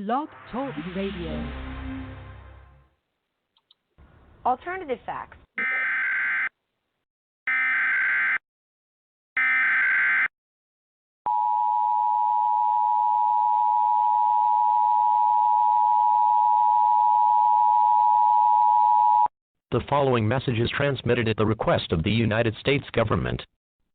Blog Talk Radio. Alternative facts. The following message is transmitted at the request of the United States government.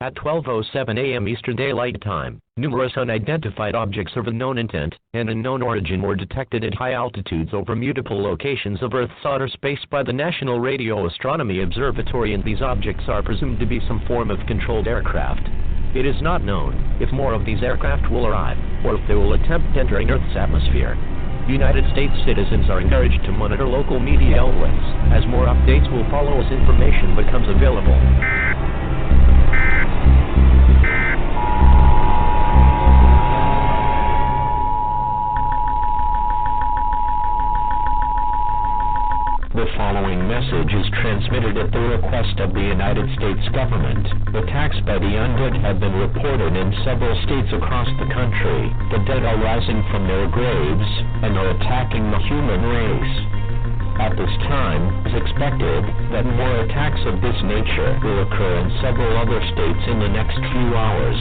At 12:07 a.m. Eastern Daylight Time, numerous unidentified objects of unknown intent and unknown origin were detected at high altitudes over multiple locations of Earth's outer space by the National Radio Astronomy Observatory, and these objects are presumed to be some form of controlled aircraft. It is not known if more of these aircraft will arrive, or if they will attempt entering Earth's atmosphere. United States citizens are encouraged to monitor local media outlets, as more updates will follow as information becomes available. The following message is transmitted at the request of the United States government. Attacks by the undead have been reported in several states across the country. The dead are rising from their graves and are attacking the human race. At this time, it is expected that more attacks of this nature will occur in several other states in the next few hours.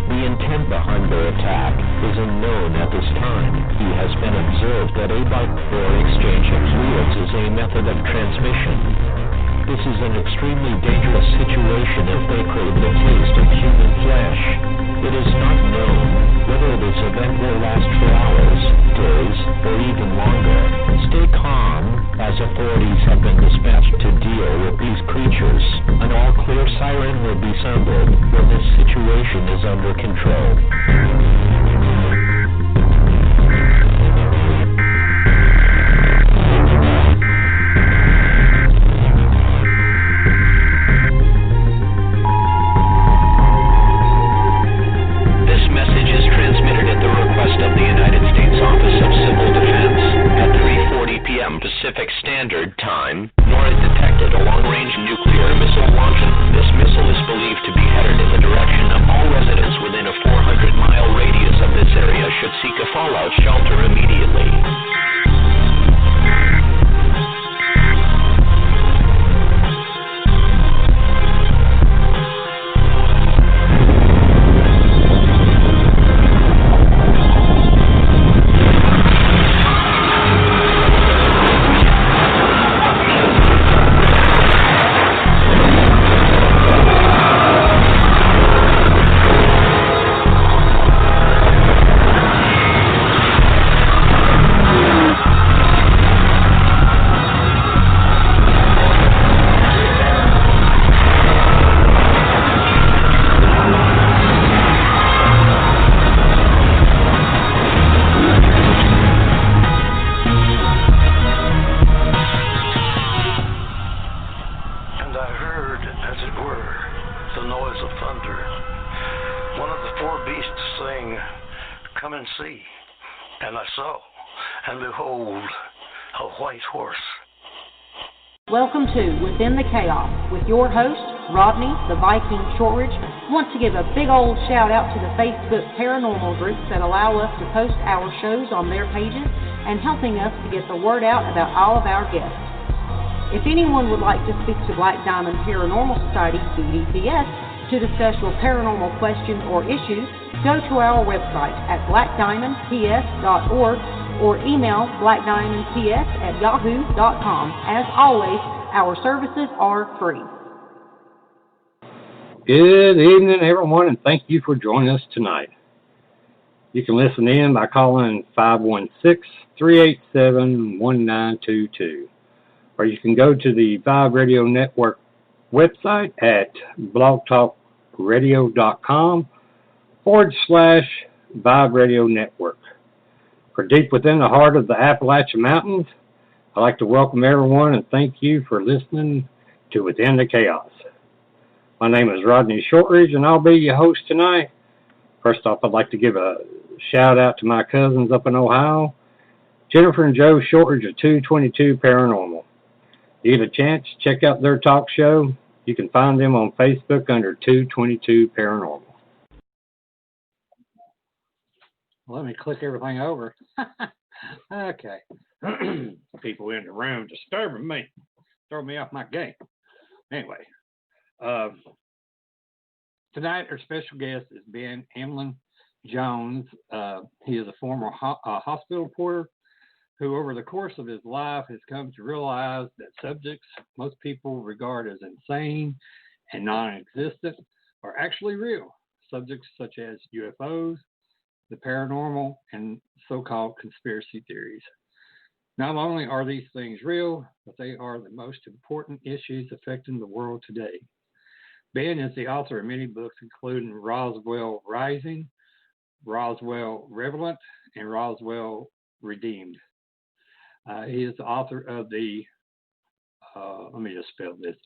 The intent behind their attack is unknown at this time. He has been observed that a byte or exchange of fluids is a method of transmission. This is an extremely dangerous situation if they crave the taste of human flesh. It is not known whether this event will last for hours, days, or even longer. Stay calm, as authorities have been dispatched to deal with these creatures. An all-clear siren will be sounded when this situation is under control. Pacific Standard Time, nor is detected a long-range nuclear missile launching. This missile is believed to be headed in the direction of all residents within a 400-mile radius of this area should seek a fallout shelter immediately. Welcome to Within the Chaos with your host, Rodney, the Viking Shortridge. I want to give a big old shout out to the Facebook paranormal groups that allow us to post our shows on their pages and helping us to get the word out about all of our guests. If anyone would like to speak to Black Diamond Paranormal Society, BDPS, to discuss your paranormal questions or issues, go to our website at blackdiamondps.org or email blackdiamondps@yahoo.com. As always, our services are free. Good evening, everyone, and thank you for joining us tonight. You can listen in by calling 516-387-1922, or you can go to the Vibe Radio Network website at blogtalkradio.com/Vibe Radio Network. For deep within the heart of the Appalachian Mountains, I'd like to welcome everyone and thank you for listening to Within the Chaos. My name is Rodney Shortridge, and I'll be your host tonight. First off, I'd like to give a shout out to my cousins up in Ohio, Jennifer and Joe Shortridge of 222 Paranormal. If you get a chance, check out their talk show. You can find them on Facebook under 222 Paranormal. Let me click everything over. Okay. People in the room disturbing me. Throw me off my game. Anyway, tonight our special guest is Ben Emlyn-Jones. He is a former hospital porter who over the course of his life has come to realize that subjects most people regard as insane and non-existent are actually real. Subjects such as UFOs, the paranormal, and so-called conspiracy theories. Not only are these things real, but they are the most important issues affecting the world today. Ben is the author of many books, including Roswell Rising, Roswell Relevant, and Roswell Redeemed. He is the author of the, let me just spell this,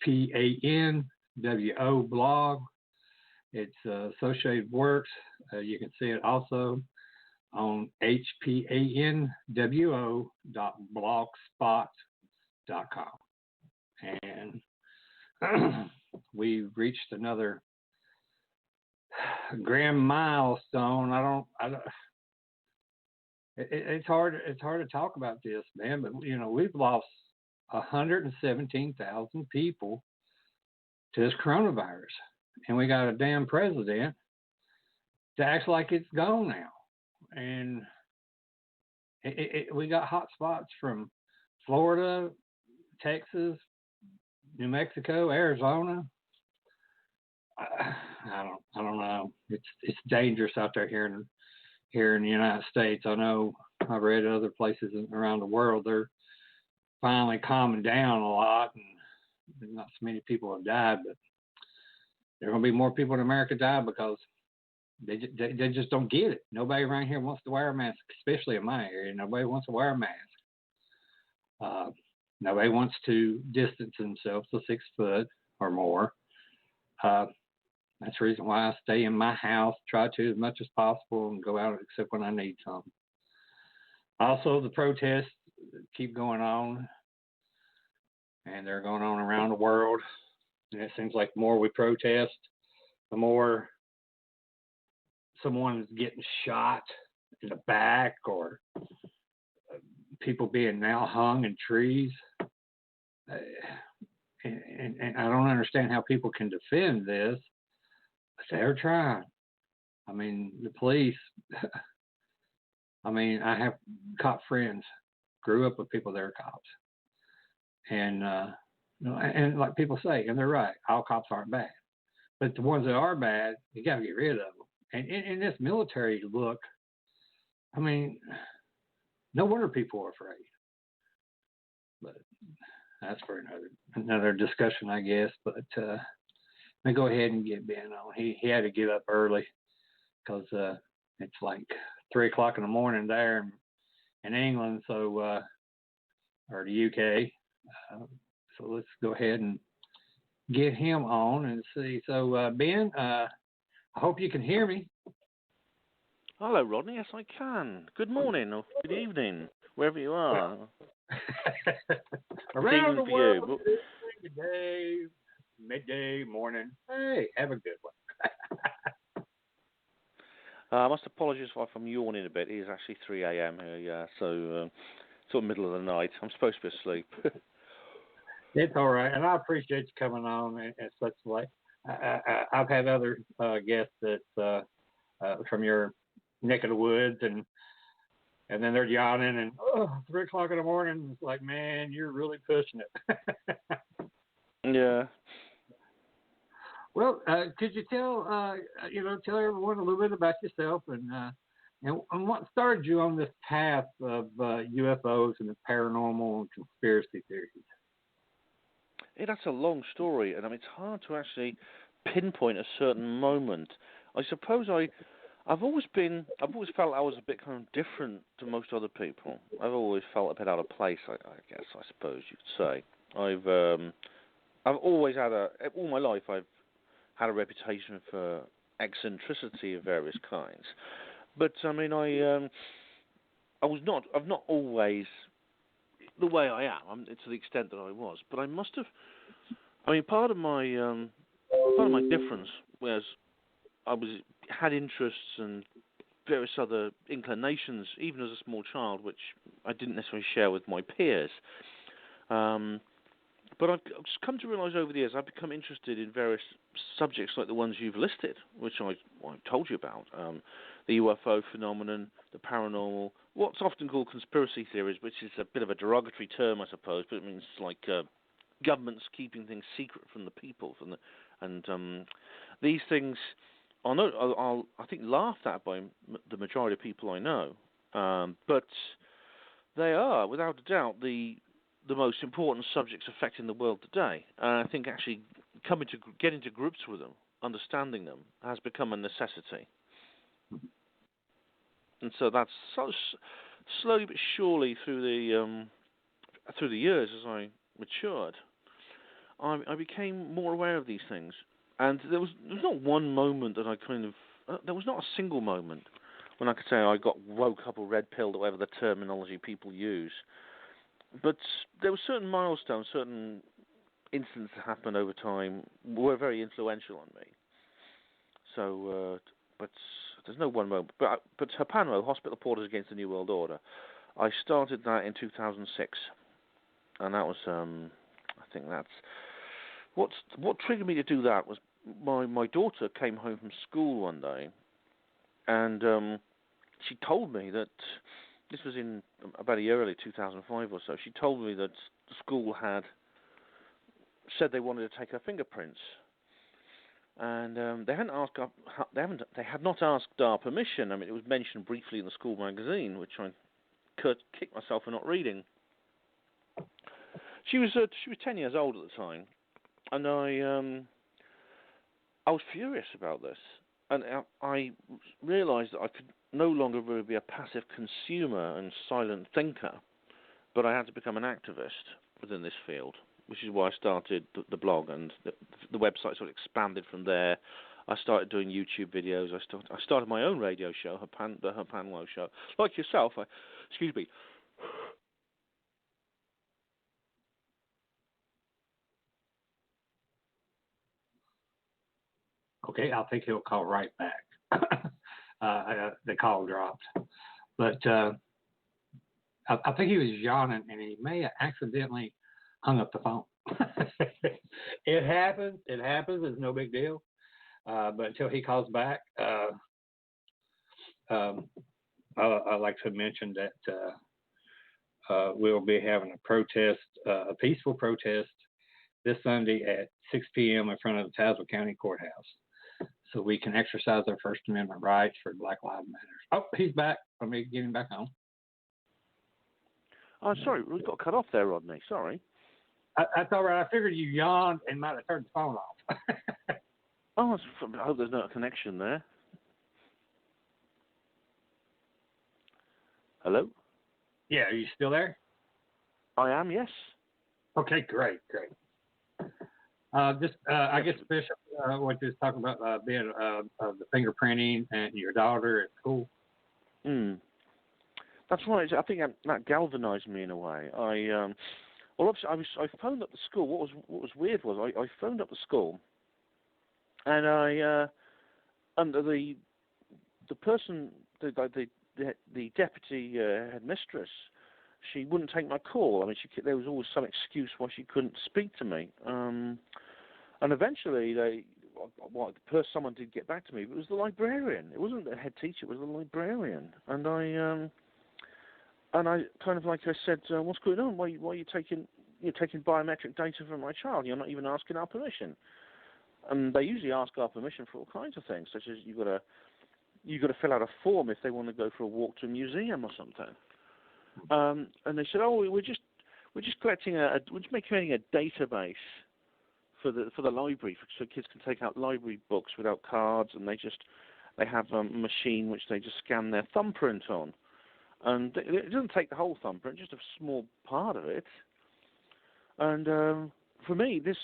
HPANWO blog. It's associated works. You can see it also on hpanwo.blogspot.com. And we've reached another grand milestone. It's hard to talk about this, man, but we've lost 117,000 people to this coronavirus. And we got a damn president that acts like it's gone now. And we got hot spots from Florida, Texas, New Mexico, Arizona. I don't know. It's dangerous out there here in the United States. I know I've read other places around the world. They're finally calming down a lot, and not so many people have died, but there are going to be more people in America die because they just don't get it. Nobody around here wants to wear a mask, especially in my area. Nobody wants to wear a mask. Nobody wants to distance themselves to 6 foot or more. That's the reason why I stay in my house, try to as much as possible, and go out except when I need something. Also, the protests keep going on, and they're going on around the world. And it seems like the more we protest, the more someone is getting shot in the back or people being now hung in trees. And I don't understand how people can defend this, but they're trying. I mean, the police, I have cop friends, grew up with people that are cops. And like people say, and they're right, all cops aren't bad. But the ones that are bad, you got to get rid of them. And in this military look, no wonder people are afraid. But that's for another discussion, I guess. But let me go ahead and get Ben on. He had to get up early because it's like 3 o'clock in the morning there in England, so or the UK. So let's go ahead and get him on and see. So Ben, I hope you can hear me. Hello, Rodney. Yes, I can. Good morning or good evening, wherever you are. Around the world, good day, midday, morning. Hey, have a good one. I must apologise if I'm yawning a bit. It is actually 3 a.m. here, yeah, so sort of middle of the night. I'm supposed to be asleep. It's all right, and I appreciate you coming on in such a way. I've had other guests that from your neck of the woods, and then they're yawning, and 3 o'clock in the morning, it's like, man, you're really pushing it. Yeah. Well, could you tell everyone a little bit about yourself and what started you on this path of UFOs and the paranormal and conspiracy theories? Yeah, that's a long story, and it's hard to actually pinpoint a certain moment. I suppose I've always felt I was a bit kind of different to most other people. I've always felt a bit out of place, I guess, I suppose you could say. I've always had all my life I've had a reputation for eccentricity of various kinds. But I've not always the way I am, to the extent that I was. But I must have. Part of my difference was I had interests and various other inclinations, even as a small child, which I didn't necessarily share with my peers. But I've just come to realise over the years I've become interested in various subjects like the ones you've listed, which I've told you about. The UFO phenomenon, the paranormal, what's often called conspiracy theories, which is a bit of a derogatory term, I suppose, but it means like governments keeping things secret from the people. These things are, I think, laughed at by the majority of people I know. But they are, without a doubt, the most important subjects affecting the world today. And I think actually getting to grips with them, understanding them, has become a necessity. And so that's slowly but surely through the years as I matured, I became more aware of these things. And there was not one moment that I there was not a single moment when I could say I got woke up or red pilled or whatever the terminology people use. But there were certain milestones, certain incidents that happened over time were very influential on me. So, but there's no one moment. But HAPANWO, Hospital Porters Against the New World Order, I started that in 2006, and that was, I think that's what triggered me to do that was my daughter came home from school one day, and she told me that. This was in about a year early, 2005 or so. She told me that the school had said they wanted to take her fingerprints, and they had not asked our permission. I mean, it was mentioned briefly in the school magazine, which I kicked myself for not reading. She was 10 years old at the time, and I was furious about this, and I realised that I could no longer really be a passive consumer and silent thinker, but I had to become an activist within this field, which is why I started the blog, and the website sort of expanded from there. I started doing YouTube videos. I started my own radio show, the HAPANWO show. Like yourself, excuse me. Okay, I think he'll call right back. The call dropped. But I think he was yawning, and he may have accidentally hung up the phone. It happens. It's no big deal. But until he calls back, I'd like to mention that we'll be having a protest, a peaceful protest, this Sunday at 6 p.m. in front of the Tazewell County Courthouse, so we can exercise our First Amendment rights for Black Lives Matter. Oh, he's back. Let me get him back on. I'm sorry, we got cut off there, Rodney. Sorry. That's all right. I figured you yawned and might have turned the phone off. I hope there's no connection there. Hello? Yeah, are you still there? I am, yes. Okay, great. I guess, Bishop, what you was talking about being the fingerprinting and your daughter at school. That's right. I think that galvanized me in a way. I phoned up the school. What was weird was I phoned up the school, and the person, the deputy headmistress, she wouldn't take my call. I mean, there was always some excuse why she couldn't speak to me. And eventually, someone did get back to me. But it was the librarian. It wasn't the head teacher. It was the librarian. And I kind of like I said, what's going on? Why are you taking biometric data from my child? You're not even asking our permission. And they usually ask our permission for all kinds of things, such as you've got to fill out a form if they want to go for a walk to a museum or something. And they said, we're just creating a database for the library, so kids can take out library books without cards, and they have a machine which they just scan their thumbprint on, and it doesn't take the whole thumbprint, just a small part of it. And for me, this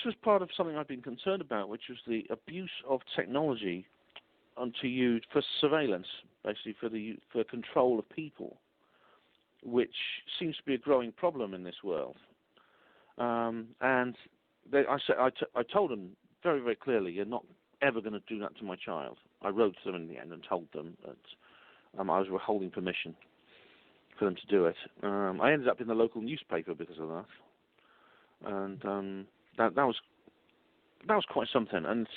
was part of something I've been concerned about, which was the abuse of technology to use for surveillance, basically for control of people, which seems to be a growing problem in this world. And I told them very, very clearly, you're not ever going to do that to my child. I wrote to them in the end and told them that I was withholding permission for them to do it. I ended up in the local newspaper because of that, and that was quite something. And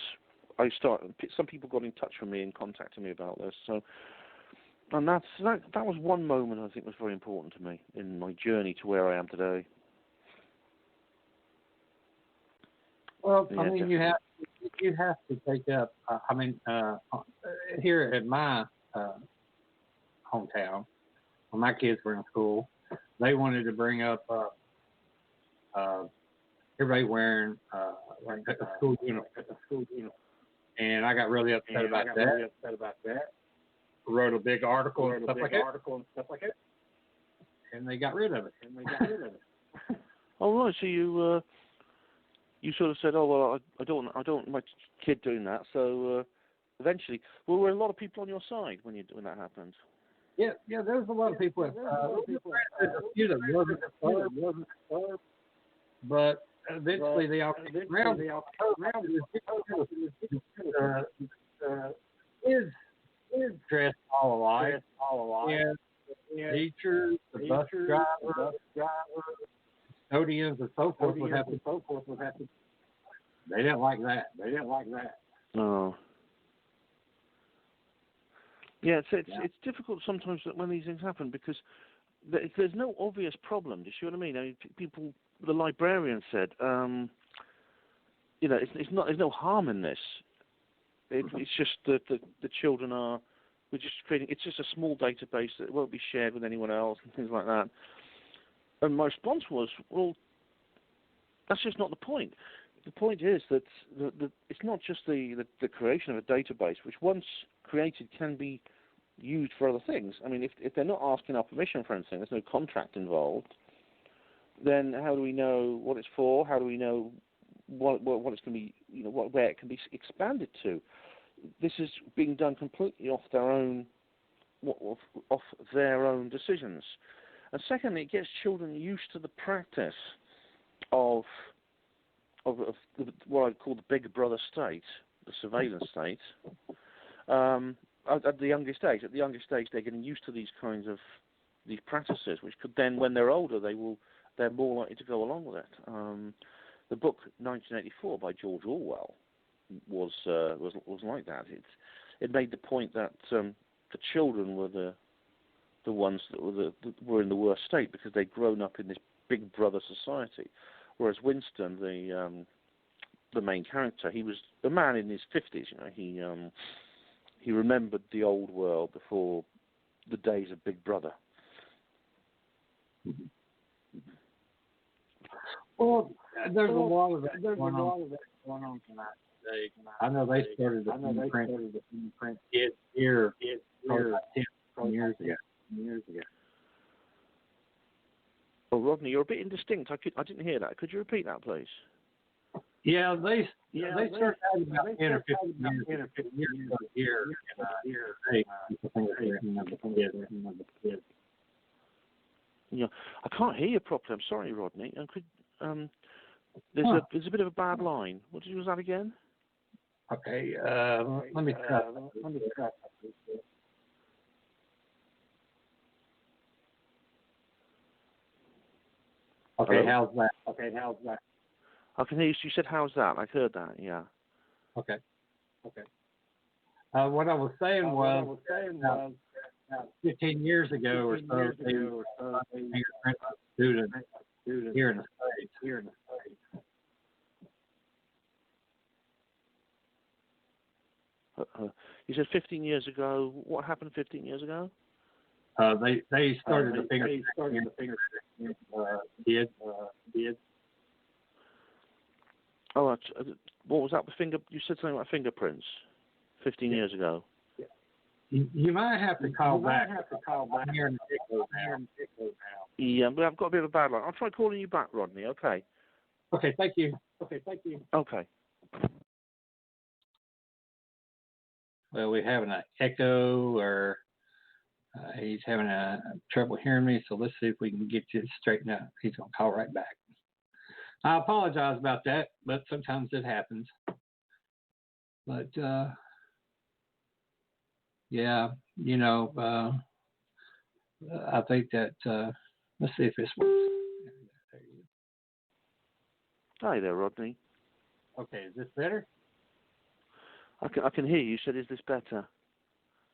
some people got in touch with me and contacted me about this. So, and that was one moment I think was very important to me in my journey to where I am today. Well, Yeah, I mean, you have to take up. Here at my hometown, when my kids were in school, they wanted to bring up everybody wearing a school uniform, and I got really upset about that. Wrote a big article and stuff like that, and they got rid of it. Oh right, so you sort of said, oh well, I don't want my kid doing that. So eventually, were a lot of people on your side when that happened? Yeah, there was a lot of people. There's a few that wasn't, but eventually they all came around. Is dressed all alike. Yeah. Teachers, the bus driver, custodians, and so forth would have to. They didn't like that. Oh. Yeah, it's difficult sometimes when these things happen because there's no obvious problem. Do you see what I mean? I mean, people. The librarian said, it's not. There's no harm in this. It's just that the children are. We're just creating. It's just a small database that won't be shared with anyone else and things like that. And my response was, well, that's just not the point. The point is that it's not just the creation of a database, which once created can be used for other things. I mean, if they're not asking our permission for anything, there's no contract involved, then how do we know what it's for? How do we know what it's going to be, where it can be expanded to? This is being done completely off their own decisions. And secondly, it gets children used to the practice of what I'd call the Big Brother state, the surveillance state, at the youngest age. At the youngest age, they're getting used to these kinds of practices, which could then, when they're older, they're more likely to go along with it. The book 1984 by George Orwell was like that. It made the point that the children were the ones that were in the worst state because they'd grown up in this Big Brother society, whereas Winston, the main character, he was a man in his 50s. He remembered the old world before the days of Big Brother. Well, there's a lot of that going on tonight. I know they started the fingerprint kids here about 10 years ago. Oh, Rodney, you're a bit indistinct. I didn't hear that. Could you repeat that, please? Yeah, they started out about 10 or 15 years ago here. Yeah, I can't hear you properly. I'm sorry, Rodney. And there's a bit of a bad line. What was that again? Okay, let me try. Okay, how's that? I can hear you. You said, how's that? I heard that, yeah. Okay. What I was saying was 15 years ago or so, they were fingerprint students here in the States. You said 15 years ago. What happened 15 years ago? They started the fingerprint kids. Oh, what was that? You said something about fingerprints 15 years ago. You might have to call back. I'm hearing the echo now. Yeah, but I've got a bit of a bad line. I'll try calling you back, Rodney. Okay. Okay, thank you. Okay. Well, we're having an echo, or he's having trouble hearing me. So let's see if we can get you straightened out. He's gonna call right back. I apologize about that, but sometimes it happens. But yeah, you know, I think that let's see if this works. Hi there, Rodney. Okay, is this better? I can hear you. You said, is this better?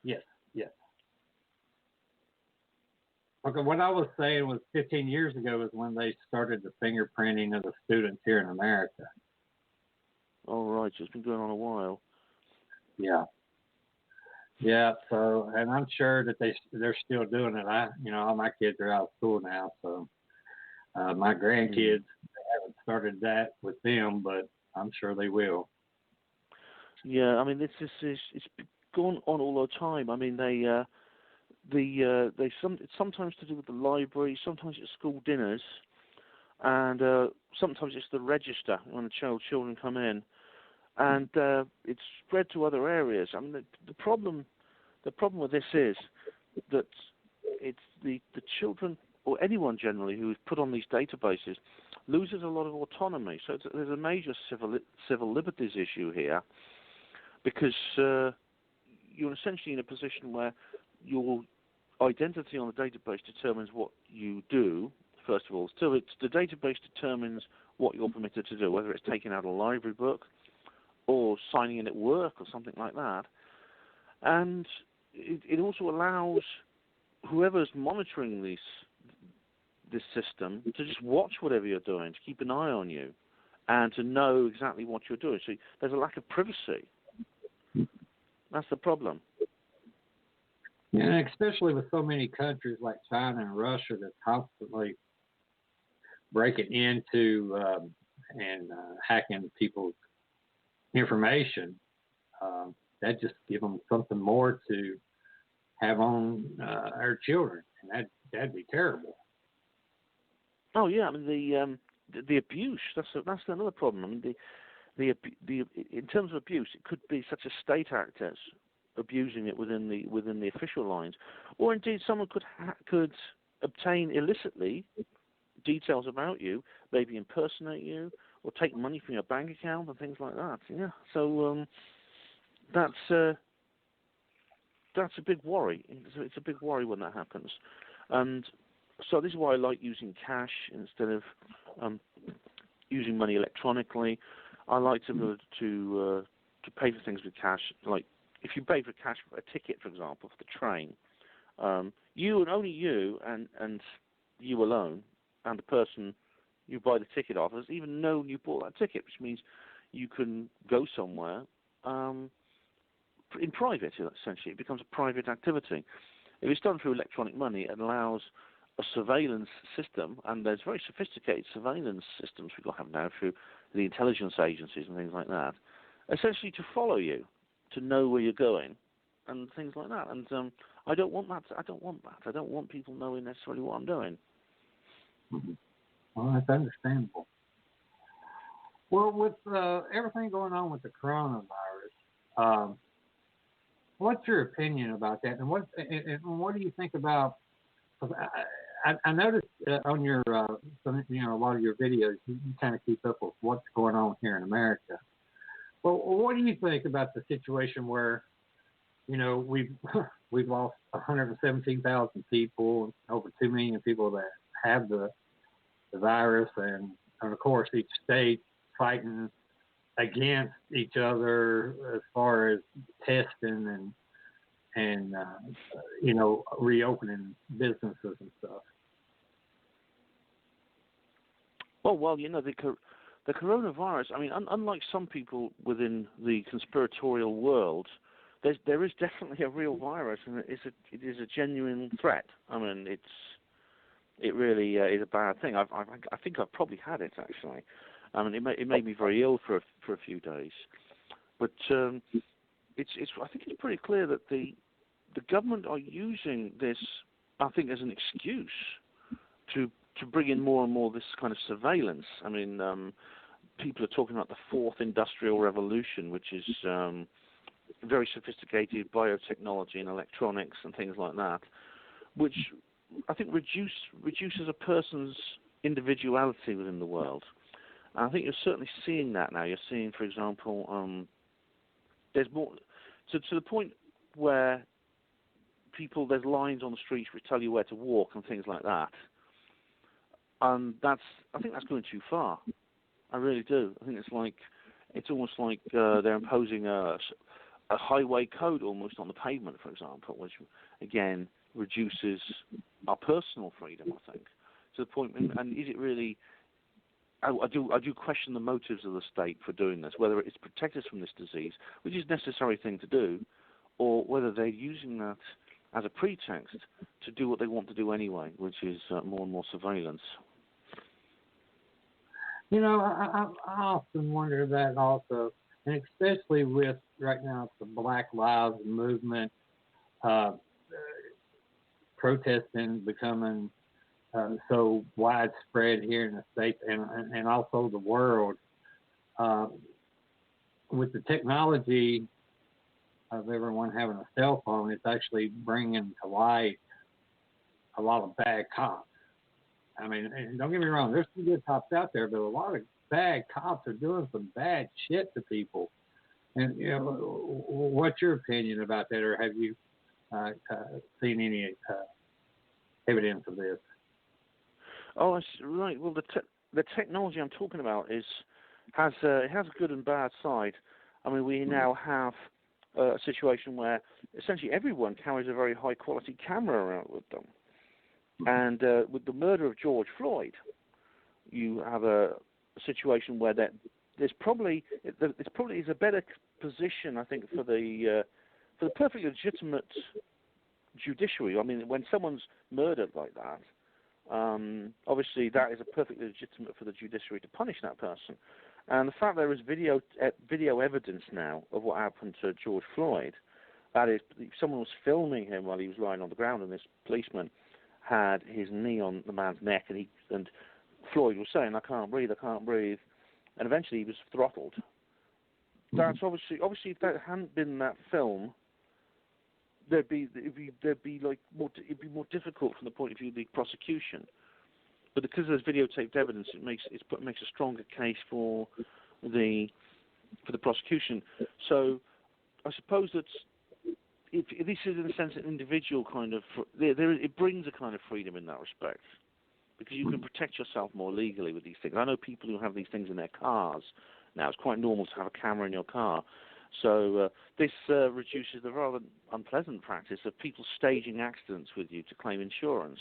Yes. Okay, what I was saying was 15 years ago is when they started the fingerprinting of the students here in America. Oh, right. So it's been going on a while. Yeah. So, and I'm sure that they're still doing it. All my kids are out of school now, so my grandkids haven't started that with them, but I'm sure they will. Yeah, I mean, it's gone on all the time. I mean, it's sometimes to do with the library, sometimes it's school dinners, and sometimes it's the register when the children come in, and it's spread to other areas. I mean, the problem with this is that it's the children or anyone generally who is put on these databases loses a lot of autonomy. So there's a major civil liberties issue here, because you're essentially in a position where your identity on the database determines what you do, first of all. So the database determines what you're permitted to do, whether it's taking out a library book or signing in at work or something like that. And it also allows whoever's monitoring this system to just watch whatever you're doing, to keep an eye on you, and to know exactly what you're doing. So there's a lack of privacy. That's the problem. Yeah, especially with so many countries like China and Russia that's constantly breaking into and hacking people's information. That just gives them something more to have on our children, and that'd be terrible. Oh yeah, I mean the abuse. That's another problem. I mean the in terms of abuse, it could be such a state actors abusing it within the official lines, or indeed someone could obtain illicitly details about you, maybe impersonate you, or take money from your bank account and things like that. Yeah, so that's a big worry. It's a big worry when that happens, and so this is why I like using cash instead of using money electronically. I like to be able to pay for things with cash. Like if you pay for cash for a ticket, for example, for the train, you and only you and you alone and the person you buy the ticket off has even known you bought that ticket, which means you can go somewhere in private. Essentially, it becomes a private activity. If it's done through electronic money, it allows a surveillance system, and there's very sophisticated surveillance systems we have now through the intelligence agencies and things like that, essentially to follow you, to know where you're going, and things like that. And I don't want that. I don't want people knowing necessarily what I'm doing. Mm-hmm. Well, that's understandable. Well, with everything going on with the coronavirus, what's your opinion about that, and what do you think about? I noticed on your a lot of your videos, you kind of keep up with what's going on here in America. Well, what do you think about the situation where, we've lost 117,000 people, over 2 million people that have the virus, and of course each state fighting against each other as far as testing and reopening businesses and stuff. Well, the coronavirus. I mean, unlike some people within the conspiratorial world, there is definitely a real virus, and it is a genuine threat. I mean, it really is a bad thing. I think I've probably had it actually. I mean, it made me very ill for a few days, but I think it's pretty clear that the government are using this, I think, as an excuse to bring in more and more this kind of surveillance. I mean, people are talking about the fourth industrial revolution, which is very sophisticated biotechnology and electronics and things like that, which I think reduces a person's individuality within the world. And I think you're certainly seeing that now. You're seeing, for example, there's more to the point where there's lines on the streets which tell you where to walk and things like that. And I think that's going too far. I really do. I think it's almost like they're imposing a highway code almost on the pavement, for example, which again reduces our personal freedom, I think, to the point. And is it really? I do question the motives of the state for doing this, whether it's protect us from this disease, which is a necessary thing to do, or whether they're using that as a pretext to do what they want to do anyway, which is more and more surveillance. You know, I often wonder that also, and especially with right now the Black Lives Movement protesting becoming so widespread here in the States and also the world. With the technology of everyone having a cell phone, it's actually bringing to light a lot of bad cops. I mean, and don't get me wrong, there's some good cops out there, but a lot of bad cops are doing some bad shit to people. And, you know, what's your opinion about that, or have you seen any evidence of this? Oh, right. Well, the technology I'm talking about has a good and bad side. I mean, we now have a situation where essentially everyone carries a very high quality camera around with them. And with the murder of George Floyd, you have a situation where it's probably a better position, I think, for the perfectly legitimate judiciary. I mean, when someone's murdered like that, obviously that is a perfectly legitimate for the judiciary to punish that person. And the fact there is video evidence now of what happened to George Floyd, that is, someone was filming him while he was lying on the ground, and this policeman had his knee on the man's neck, and Floyd was saying, I can't breathe, and eventually he was throttled. That's obviously if that hadn't been that film, it'd be more difficult from the point of view of the prosecution. But because there's videotaped evidence, it makes a stronger case for the prosecution. So I suppose that if this is in a sense an individual kind of it brings a kind of freedom in that respect, because you can protect yourself more legally with these things. I know people who have these things in their cars now. It's quite normal to have a camera in your car. So this reduces the rather unpleasant practice of people staging accidents with you to claim insurance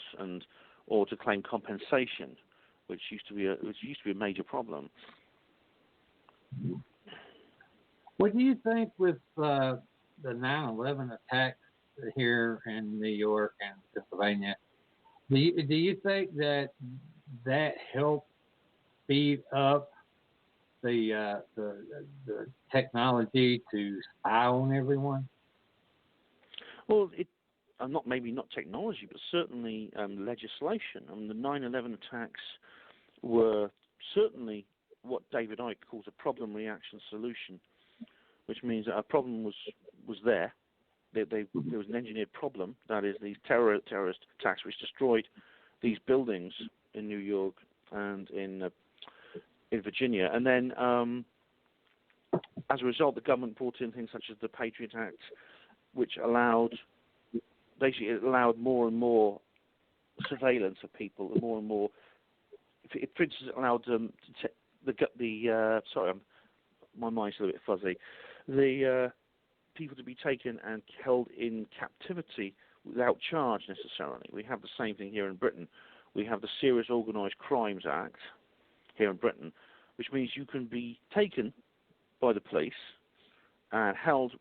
or to claim compensation, which used to be a major problem. What do you think with the 9/11 attacks here in New York and Pennsylvania? Do you think that helped speed up the technology to spy on everyone? Well, maybe not technology, but certainly legislation. I mean, the 9/11 attacks were certainly what David Icke calls a problem reaction solution, which means that a problem was there. There was an engineered problem, that is, these terrorist attacks which destroyed these buildings in New York and in Virginia. And then, as a result, the government brought in things such as the Patriot Act, which allowed more and more surveillance of people, and more and more. For instance, it allowed sorry, my mind's a little bit fuzzy. The people to be taken and held in captivity without charge necessarily. We have the same thing here in Britain. We have the Serious Organised Crimes Act here in Britain, which means you can be taken by the police and held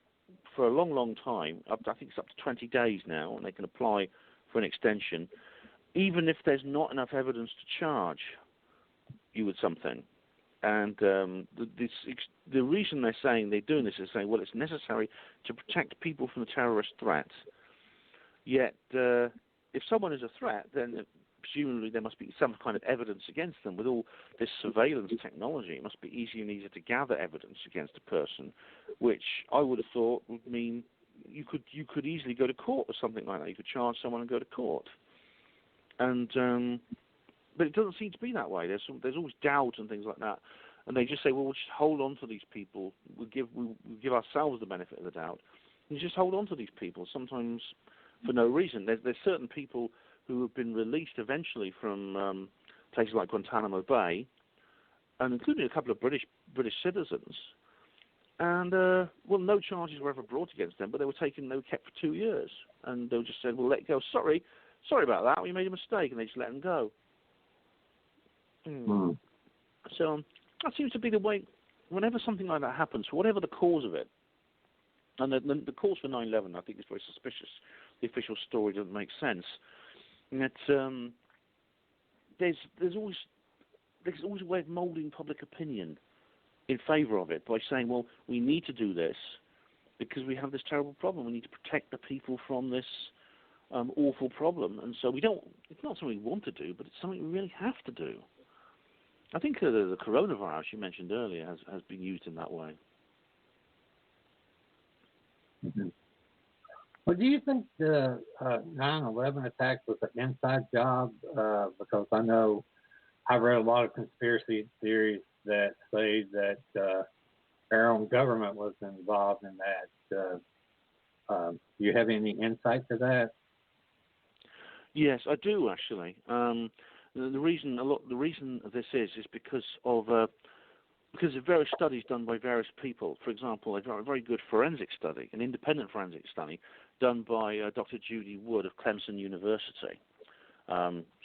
for a long, long time. I think it's up to 20 days now, and they can apply for an extension, even if there's not enough evidence to charge you with something. And the reason they're doing this is saying, well, it's necessary to protect people from the terrorist threat. Yet, if someone is a threat, then presumably there must be some kind of evidence against them. With all this surveillance technology, it must be easier and easier to gather evidence against a person, which I would have thought would mean you could easily go to court or something like that. You could charge someone and go to court. And but it doesn't seem to be that way. There's always doubt and things like that. and they just say, well, we'll just hold on to these people. We'll give ourselves the benefit of the doubt, and just hold on to these people. Sometimes for no reason. There's certain people who have been released eventually from places like Guantanamo Bay, and including a couple of British citizens. And no charges were ever brought against them, but they were kept for 2 years, and they were just said, "Well, let go. Sorry about that. We made a mistake," and they just let them go. So that seems to be the way. Whenever something like that happens, whatever the cause of it, and the cause for 9/11, I think is very suspicious. The official story doesn't make sense. And there's always a way of moulding public opinion in favour of it by saying, well, we need to do this because we have this terrible problem. We need to protect the people from this awful problem. And so it's not something we want to do, but it's something we really have to do. I think the coronavirus you mentioned earlier has been used in that way. Mm-hmm. Well, do you think the 9/11 attack was an inside job? Because I know I've read a lot of conspiracy theories that say that our own government was involved in that. Do you have any insight to that? Yes, I do actually. The reason this is because of various studies done by various people. For example, a very good forensic study, an independent forensic study done by Dr. Judy Wood of Clemson University.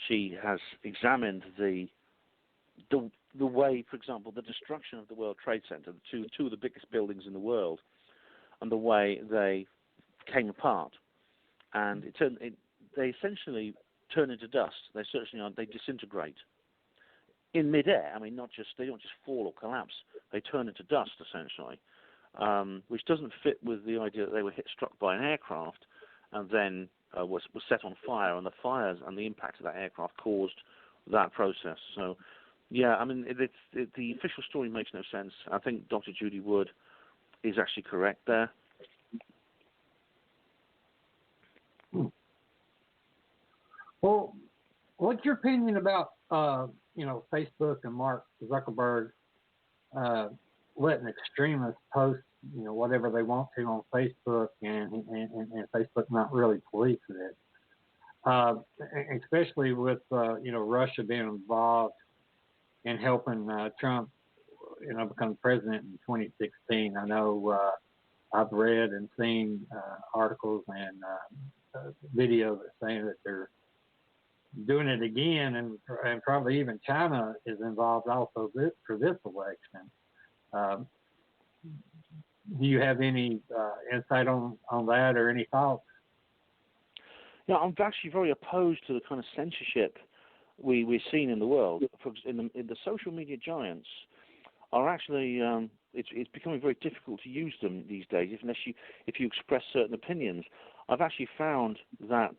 She has examined the way, for example, the destruction of the World Trade Center, two of the biggest buildings in the world, and the way they came apart. And they essentially turn into dust. They disintegrate in midair. I mean, they don't just fall or collapse. They turn into dust essentially, which doesn't fit with the idea that they were struck by an aircraft and then was set on fire, and the fires and the impact of that aircraft caused that process. So, yeah, I mean, the official story makes no sense. I think Dr. Judy Wood is actually correct there. Well, what's your opinion about Facebook and Mark Zuckerberg letting extremists post whatever they want to on Facebook, and Facebook not really policing it, especially with Russia being involved in helping Trump become president in 2016. I know I've read and seen articles and videos that saying that they're doing it again, and probably even China is involved also for this election. Do you have any insight on that or any thoughts? Yeah, I'm actually very opposed to the kind of censorship we're seeing in the world. In the social media giants are actually it's becoming very difficult to use them these days if you express certain opinions. I've actually found that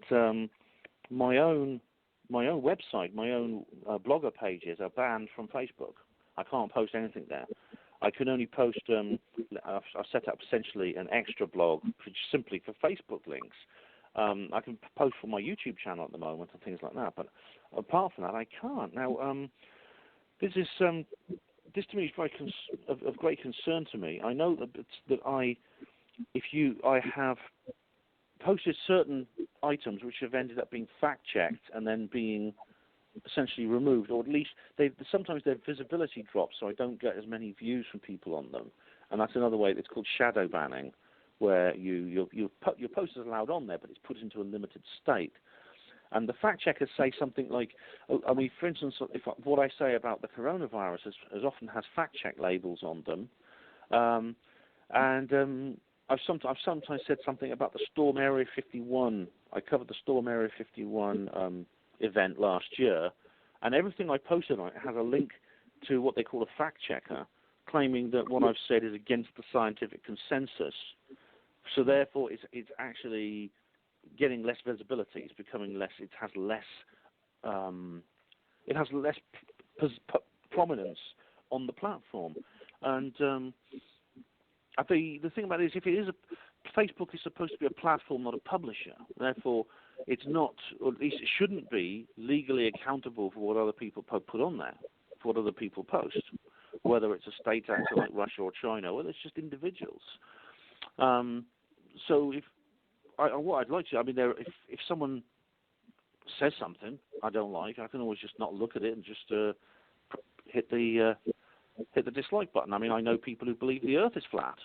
my own website, my own blogger pages are banned from Facebook. I can't post anything there. I can only post. I've set up essentially an extra blog simply for Facebook links. I can post for my YouTube channel at the moment and things like that, but apart from that, I can't. Now, this to me is very of great concern to me. I know that I have posted certain items which have ended up being fact-checked and then being essentially removed, or at least sometimes their visibility drops, so I don't get as many views from people on them. And that's another way. It's called shadow banning, where your post is allowed on there, but it's put into a limited state. And the fact-checkers say something like, I mean, for instance, what I say about the coronavirus as often has fact-check labels on them, I've sometimes said something about the Storm Area 51. I covered the Storm Area 51 event last year, and everything I posted on it has a link to what they call a fact-checker, claiming that what I've said is against the scientific consensus. So therefore, it's actually getting less visibility. It's becoming less. It has less prominence on the platform. And the thing about it is, Facebook is supposed to be a platform, not a publisher. Therefore, it's not, or at least it shouldn't be, legally accountable for what other people put on there. what other people post, whether it's a state actor like Russia or China, whether it's just individuals. So what I'd like to, I mean, if someone says something I don't like, I can always just not look at it and just hit the dislike button. I mean, I know people who believe the Earth is flat.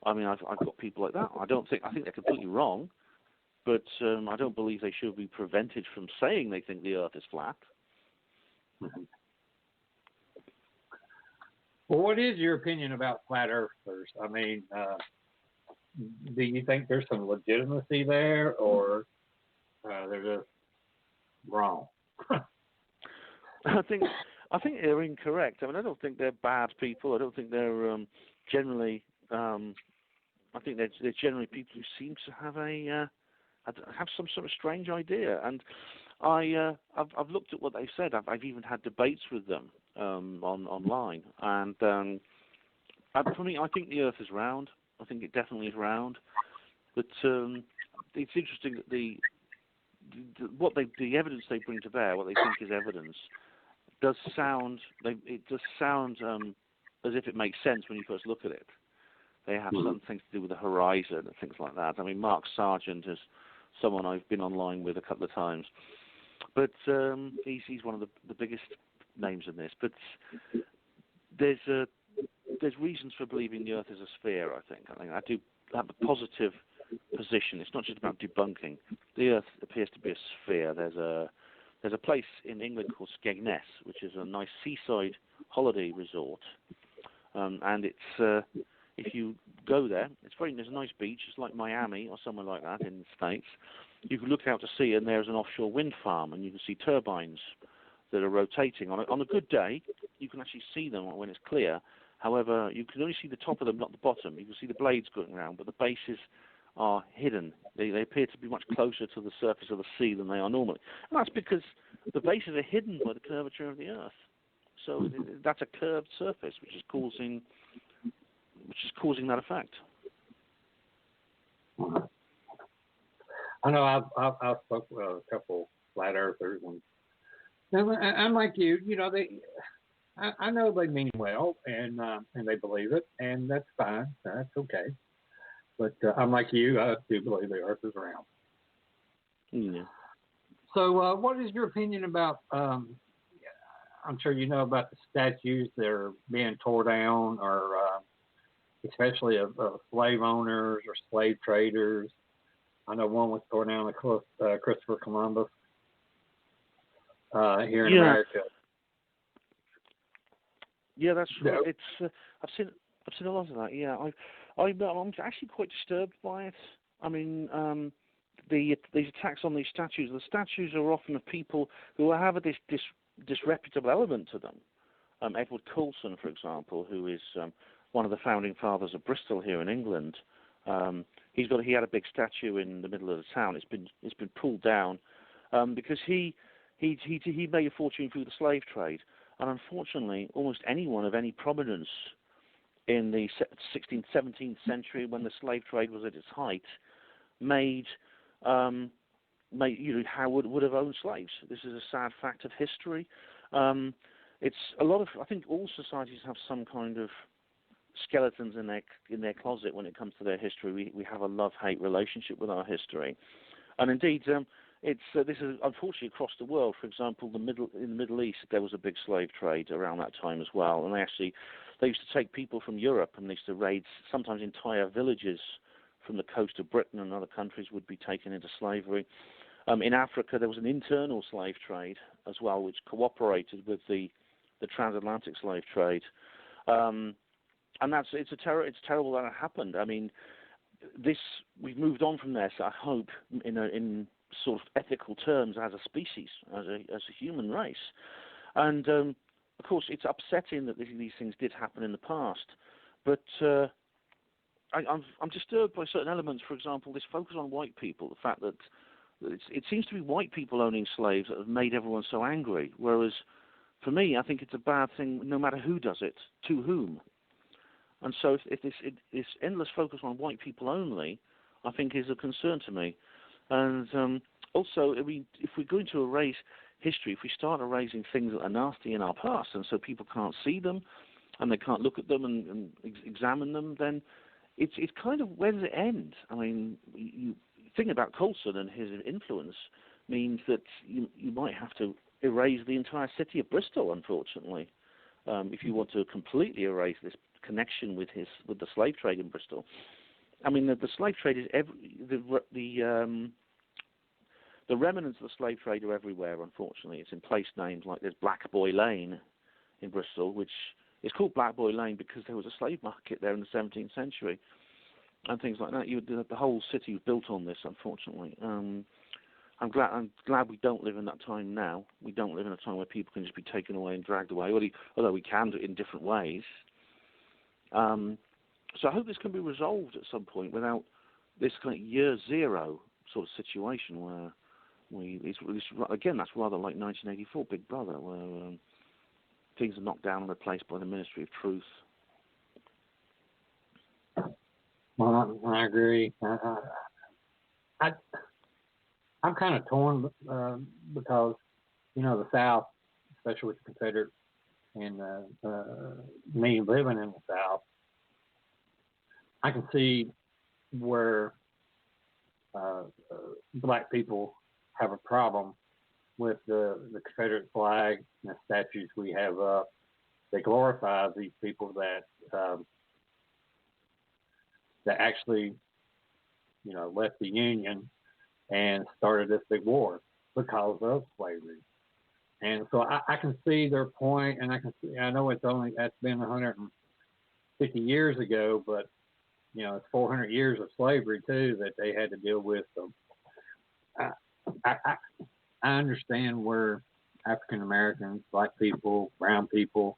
I mean, I've got people like that. I think they're completely wrong, but I don't believe they should be prevented from saying they think the Earth is flat. Mm-hmm. Well, what is your opinion about flat earthers? I mean, do you think there's some legitimacy there, or they're just wrong? I think they're incorrect. I mean, I don't think they're bad people. I don't think they're generally. I think they're generally people who seem to have have some sort of strange idea. And I've looked at what they've said. I've even had debates with them online. And for me, I think the Earth is round. I think it definitely is round. But it's interesting that the evidence they bring to bear, what they think is evidence, does sound as if it makes sense when you first look at it. They have some things to do with the horizon and things like that. I mean, Mark Sargent is someone I've been online with a couple of times, but he's one of the biggest names in this. But there's reasons for believing the Earth is a sphere. I think I do have a positive position. It's not just about debunking. The Earth appears to be a sphere. There's a place in England called Skegness, which is a nice seaside holiday resort, and it's if you go there, there's a nice beach. It's like Miami or somewhere like that in the States. You can look out to sea, and there's an offshore wind farm, and you can see turbines that are rotating. On a good day, you can actually see them when it's clear. However, you can only see the top of them, not the bottom. You can see the blades going around, but the bases are hidden. They appear to be much closer to the surface of the sea than they are normally. And that's because the bases are hidden by the curvature of the Earth. So that's a curved surface, which is causing that effect. I know I've spoken with a couple flat earthers, and I'm like you. You know, I know they mean well, and they believe it, and that's fine. That's okay. But I'm like you. I do believe the Earth is round. Yeah. So, what is your opinion about? I'm sure you know about the statues that are being tore down, or especially of slave owners or slave traders. I know one was torn down of Christopher Columbus here in America. Yeah, that's right. Yeah. It's I've seen a lot of that. Yeah, I'm actually quite disturbed by it. I mean, these attacks on these statues. The statues are often of people who have a disreputable element to them. Edward Colson, for example, who is one of the founding fathers of Bristol here in England. He had a big statue in the middle of the town. It's been pulled down because he made a fortune through the slave trade, and unfortunately, almost anyone of any prominence in the 16th, 17th century, when the slave trade was at its height, would have owned slaves. This is a sad fact of history. It's a lot of. I think all societies have some kind of skeletons in their closet when it comes to their history. We have a love-hate relationship with our history, and indeed, this is unfortunately across the world. For example, in the Middle East, there was a big slave trade around that time as well, and they used to take people from Europe, and they used to raid sometimes entire villages from the coast of Britain and other countries would be taken into slavery. In Africa, there was an internal slave trade as well, which cooperated with the transatlantic slave trade. And it's terrible that it happened. I mean, we've moved on from this, I hope, in sort of ethical terms as a species, as a human race. And of course, it's upsetting that these things did happen in the past. But I'm disturbed by certain elements. For example, this focus on white people, the fact that it seems to be white people owning slaves that have made everyone so angry. Whereas, for me, I think it's a bad thing, no matter who does it, to whom. And so, if this endless focus on white people only, I think is a concern to me. And also, I mean, if we're going to erase, history, if we start erasing things that are nasty in our past, and so people can't see them, and they can't look at them and examine them, then it's kind of, where does it end? I mean, you thinking about Coulson and his influence means that you might have to erase the entire city of Bristol, unfortunately, if you want to completely erase this connection with the slave trade in Bristol. I mean, the slave trade is the remnants of the slave trade are everywhere, unfortunately. It's in place names like there's Black Boy Lane in Bristol, which is called Black Boy Lane because there was a slave market there in the 17th century and things like that. The whole city was built on this, unfortunately. I'm glad we don't live in that time now. We don't live in a time where people can just be taken away and dragged away, although we can do it in different ways. So I hope this can be resolved at some point without this kind of year zero sort of situation where again, that's rather like 1984, Big Brother, where things are knocked down and replaced by the Ministry of Truth. Well, I agree. I'm kind of torn because, the South, especially with the Confederates, and me living in the South, I can see where black people have a problem with the Confederate flag and the statues we have up. They glorify these people that actually, left the Union and started this big war because of slavery. And so I can see their point, and I know that's been 150 years ago, but it's 400 years of slavery too that they had to deal with. So I understand where African Americans, black people, brown people,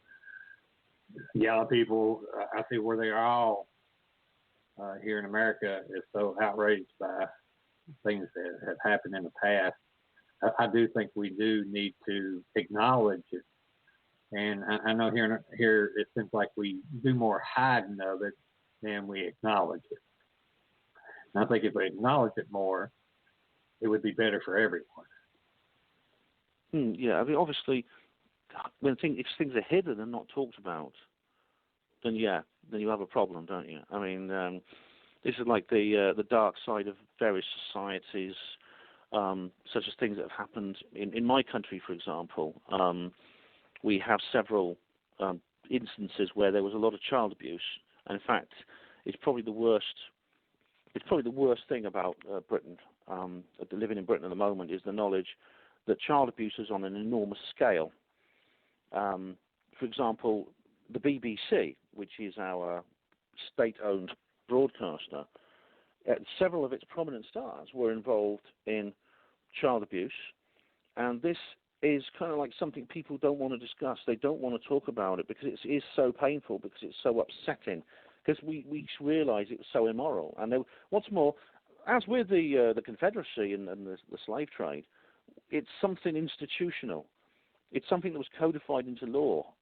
yellow people, I see where they are all here in America is so outraged by things that have happened in the past. I do think we do need to acknowledge it. And I know here it seems like we do more hiding of it than we acknowledge it. And I think if we acknowledge it more, it would be better for everyone. Yeah, I mean, obviously, if things are hidden and not talked about, then you have a problem, don't you? I mean, this is like the dark side of various societies, such as things that have happened in my country, for example. We have several instances where there was a lot of child abuse, and in fact, it's probably the worst. It's probably the worst thing about Britain, living in Britain at the moment, is the knowledge that child abuse is on an enormous scale. For example, the BBC, which is our state-owned broadcaster, several of its prominent stars were involved in child abuse, and this is kind of like something people don't want to discuss. They don't want to talk about it because it is so painful, because it's so upsetting, because we realise it was so immoral. And what's more, as with the Confederacy and the slave trade, it's something institutional. It's something that was codified into law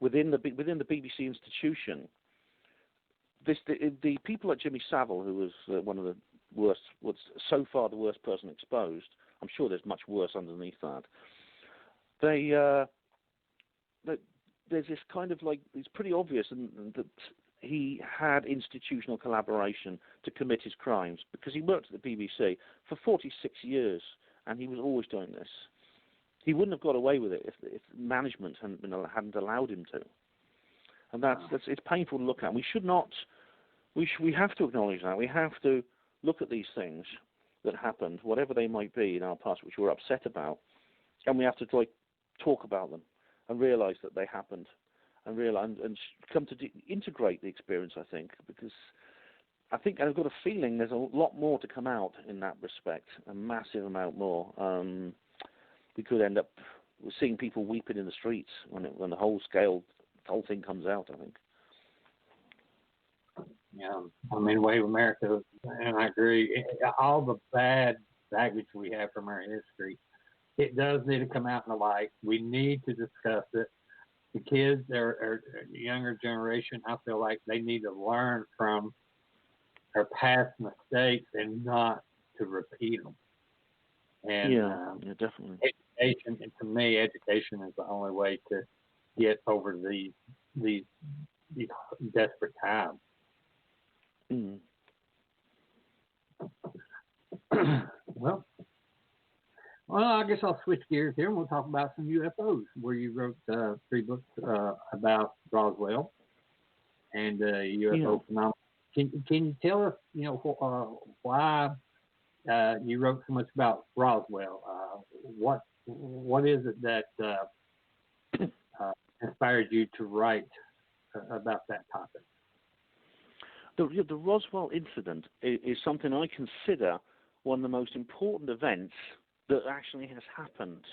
within the BBC institution. The people like Jimmy Savile, who was one of the worst, was so far the worst person exposed. I'm sure there's much worse underneath that. There's this kind of like, it's pretty obvious that he had institutional collaboration to commit his crimes, because he worked at the BBC for 46 years and he was always doing this. He wouldn't have got away with it if management hadn't allowed him to. And it's painful to look at. We should not. We have to acknowledge that. We have to look at these things that happened, whatever they might be in our past, which we're upset about, and we have to talk about them and realise that they happened, and come to integrate the experience. I think, because I've got a feeling there's a lot more to come out in that respect, a massive amount more. We could end up seeing people weeping in the streets when the whole thing comes out, I think. Yeah, I mean, Wave America, and I agree. All the bad baggage we have from our history, it does need to come out in the light. We need to discuss it. The kids, or younger generation, I feel like they need to learn from their past mistakes and not to repeat them. And yeah, definitely. education, and to me, education is the only way to get over these desperate times. Mm. Well, I guess I'll switch gears here and we'll talk about some UFOs, where you wrote 3 books about Roswell and UFO phenomena. Can you tell us, why you wrote so much about Roswell? What is it that inspired you to write about that topic? The Roswell incident is something I consider one of the most important events that actually has happened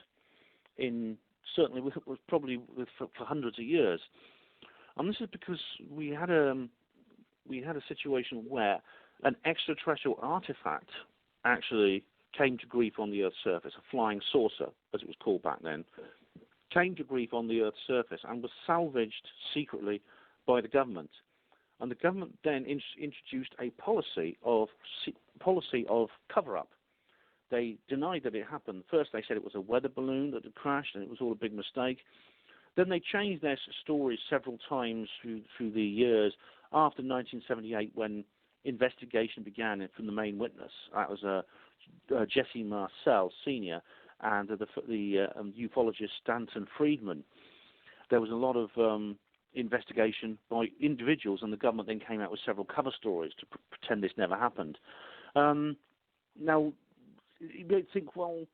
for hundreds of years. And this is because we had a situation where an extraterrestrial artifact actually came to grief on the Earth's surface, a flying saucer, as it was called back then, came to grief on the Earth's surface and was salvaged secretly by the government. And the government then introduced a policy of cover-up. They denied that it happened. First, they said it was a weather balloon that had crashed, and it was all a big mistake. Then they changed their stories several times through the years. After 1978, when investigation began from the main witness, that was Jesse Marcel Sr. and the ufologist Stanton Friedman, there was a lot of investigation by individuals, and the government then came out with several cover stories to pretend this never happened. Now, you might think, well,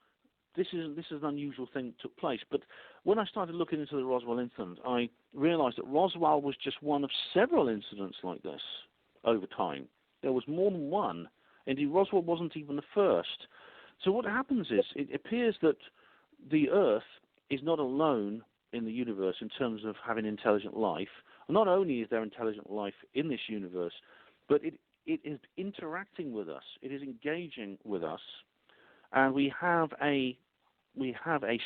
this is an unusual thing that took place. But when I started looking into the Roswell incident, I realized that Roswell was just one of several incidents like this over time. There was more than one. Indeed, Roswell wasn't even the first. So what happens is, it appears that the Earth is not alone in the universe in terms of having intelligent life. Not only is there intelligent life in this universe, but it is interacting with us. It is engaging with us. And we have a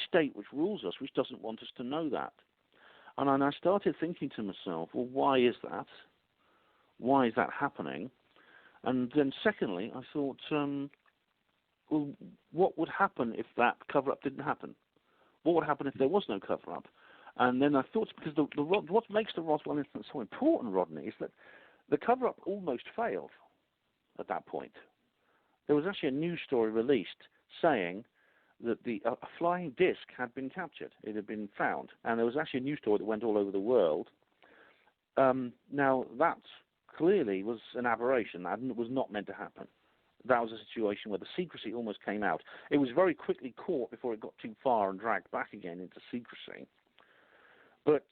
state which rules us, which doesn't want us to know that. And I started thinking to myself, well, why is that? Why is that happening? And then secondly, I thought, well, what would happen if that cover-up didn't happen? What would happen if there was no cover-up? And then I thought, because what makes the Roswell incident so important, Rodney, is that the cover-up almost failed at that point. There was actually a news story released saying that a flying disc had been captured. It had been found. And there was actually a news story that went all over the world. Now, that clearly was an aberration. That was not meant to happen. That was a situation where the secrecy almost came out. It was very quickly caught before it got too far and dragged back again into secrecy. But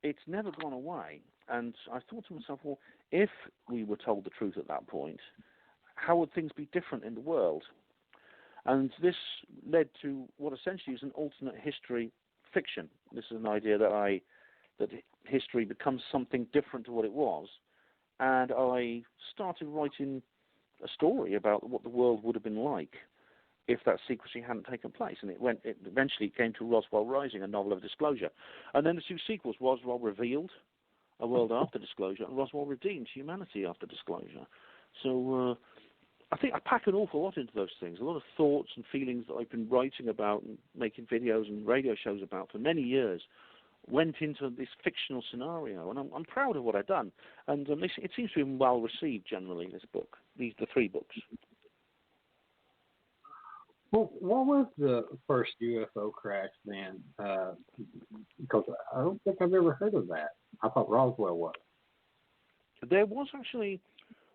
it's never gone away. And I thought to myself, well, if we were told the truth at that point, how would things be different in the world? And this led to what essentially is an alternate history fiction. This is an idea that history becomes something different to what it was. And I started writing a story about what the world would have been like if that secrecy hadn't taken place. And it eventually came to Roswell Rising, a novel of disclosure. And then the 2 sequels, Roswell Revealed, A World After Disclosure, and Roswell Redeemed, Humanity After Disclosure. So I think I pack an awful lot into those things, a lot of thoughts and feelings that I've been writing about and making videos and radio shows about for many years went into this fictional scenario, and I'm proud of what I've done. And it seems to have been well received generally, this book, the 3 books. Well, what was the first UFO crash then? Because I don't think I've ever heard of that. I thought Roswell was. There was actually,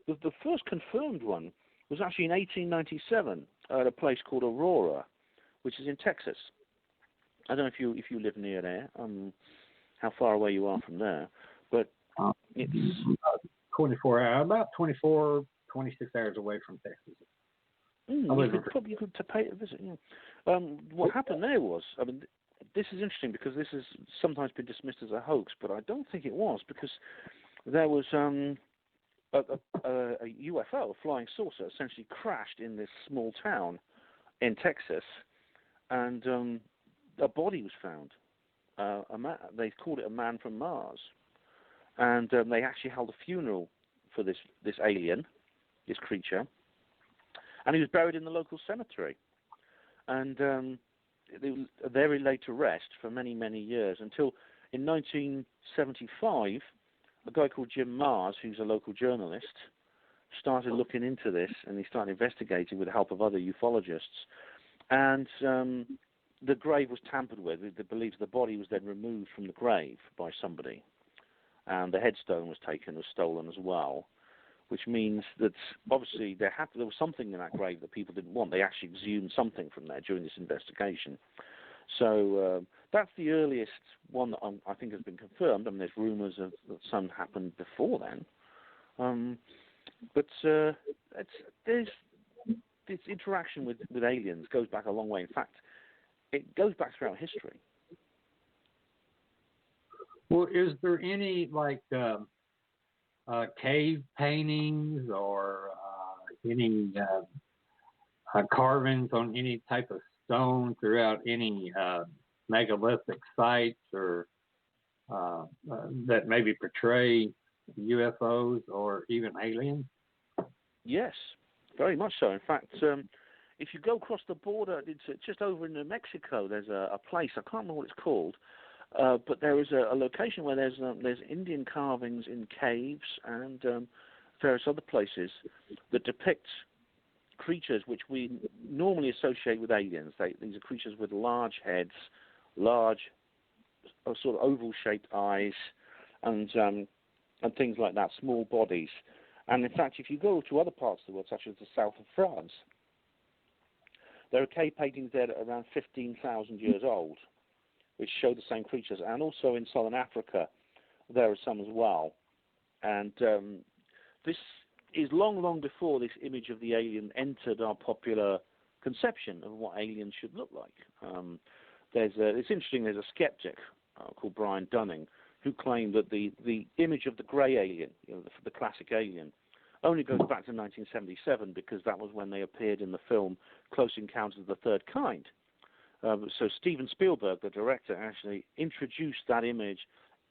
the first confirmed one was actually in 1897 at a place called Aurora, which is in Texas. I don't know if you live near there, how far away you are from there, but it's 24 hours, about 24, 26 hours away from Texas. You could pay a visit. Yeah. What happened there was, this is interesting because this has sometimes been dismissed as a hoax, but I don't think it was, because there was a UFO, a flying saucer, essentially crashed in this small town in Texas, and a body was found. They called it a man from Mars, and they actually held a funeral for this alien, this creature, and he was buried in the local cemetery. And they lay to rest for many, many years until in 1975, a guy called Jim Mars, who's a local journalist, started looking into this, and he started investigating with the help of other ufologists. And the grave was tampered with. They believed the body was then removed from the grave by somebody, and the headstone was stolen as well, which means that obviously there was something in that grave that people didn't want. They actually exhumed something from there during this investigation. So that's the earliest one that I think has been confirmed. I mean, there's rumours that some happened before then. But this interaction with aliens goes back a long way. In fact, it goes back throughout history. Well, is there any cave paintings or any carvings on any type of stone throughout any megalithic sites or that maybe portray UFOs or even aliens? Yes, very much so. In fact, if you go across the border, it's just over in New Mexico. There's a place, I can't remember what it's called, but there is a location where there's Indian carvings in caves and various other places that depict creatures which we normally associate with aliens. These are creatures with large heads, large sort of oval-shaped eyes, and things like that, small bodies. And in fact, if you go to other parts of the world, such as the south of France, there are cave paintings there that are around 15,000 years old, which show the same creatures. And also in southern Africa, there are some as well. And this is long, long before this image of the alien entered our popular conception of what aliens should look like. It's interesting, there's a skeptic called Brian Dunning who claimed that the image of the grey alien, the classic alien, only goes back to 1977 because that was when they appeared in the film Close Encounters of the Third Kind. So Steven Spielberg, the director, actually introduced that image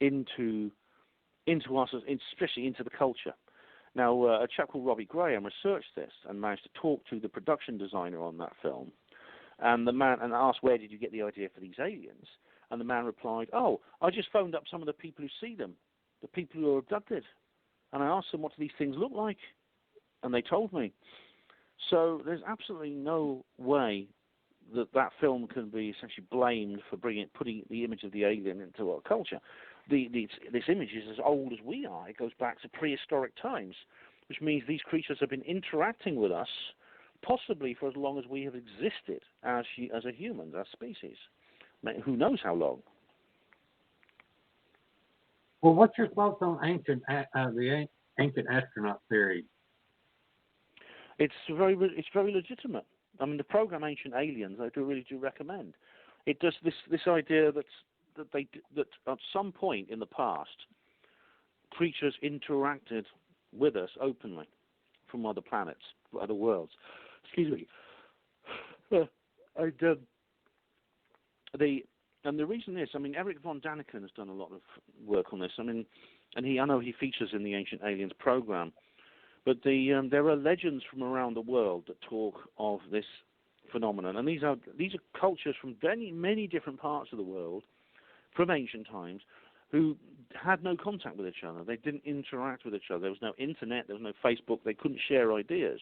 into us, especially into the culture. Now, a chap called Robbie Graham researched this and managed to talk to the production designer on that film, and the man asked, "Where did you get the idea for these aliens?" And the man replied, "Oh, I just phoned up some of the people who see them, the people who are abducted, and I asked them what do these things look like, and they told me." So there's absolutely no way that film can be essentially blamed for putting the image of the alien into our culture. This image is as old as we are. It goes back to prehistoric times, which means these creatures have been interacting with us possibly for as long as we have existed as a human, as a species. Who knows how long? Well, what's your thoughts on the ancient astronaut theory? It's very legitimate. I mean, the program Ancient Aliens, I really do recommend. It does this idea that at some point in the past, creatures interacted with us openly from other planets, other worlds. Excuse me. And the reason is, I mean, Eric von Daniken has done a lot of work on this. I mean, and I know he features in the Ancient Aliens program. But there are legends from around the world that talk of this phenomenon, and these are cultures from many different parts of the world, from ancient times, who had no contact with each other. They didn't interact with each other. There was no internet. There was no Facebook. They couldn't share ideas.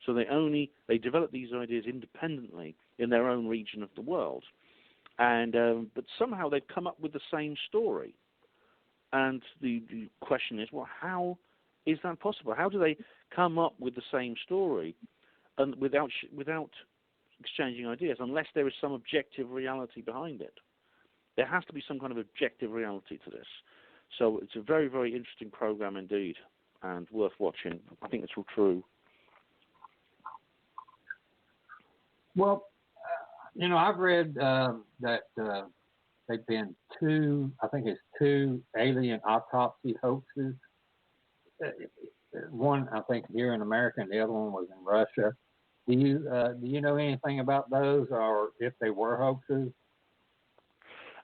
So they developed these ideas independently in their own region of the world, and but somehow they've come up with the same story. And the question is, well, how is that possible? How do they come up with the same story and without exchanging ideas, unless there is some objective reality behind it? There has to be some kind of objective reality to this. So it's a very, very interesting program indeed, and worth watching. I think it's all true. Well, I've read that there've been two alien autopsy hoaxes. One, I think, here in America, and the other one was in Russia. Do you know anything about those, or if they were hoaxes?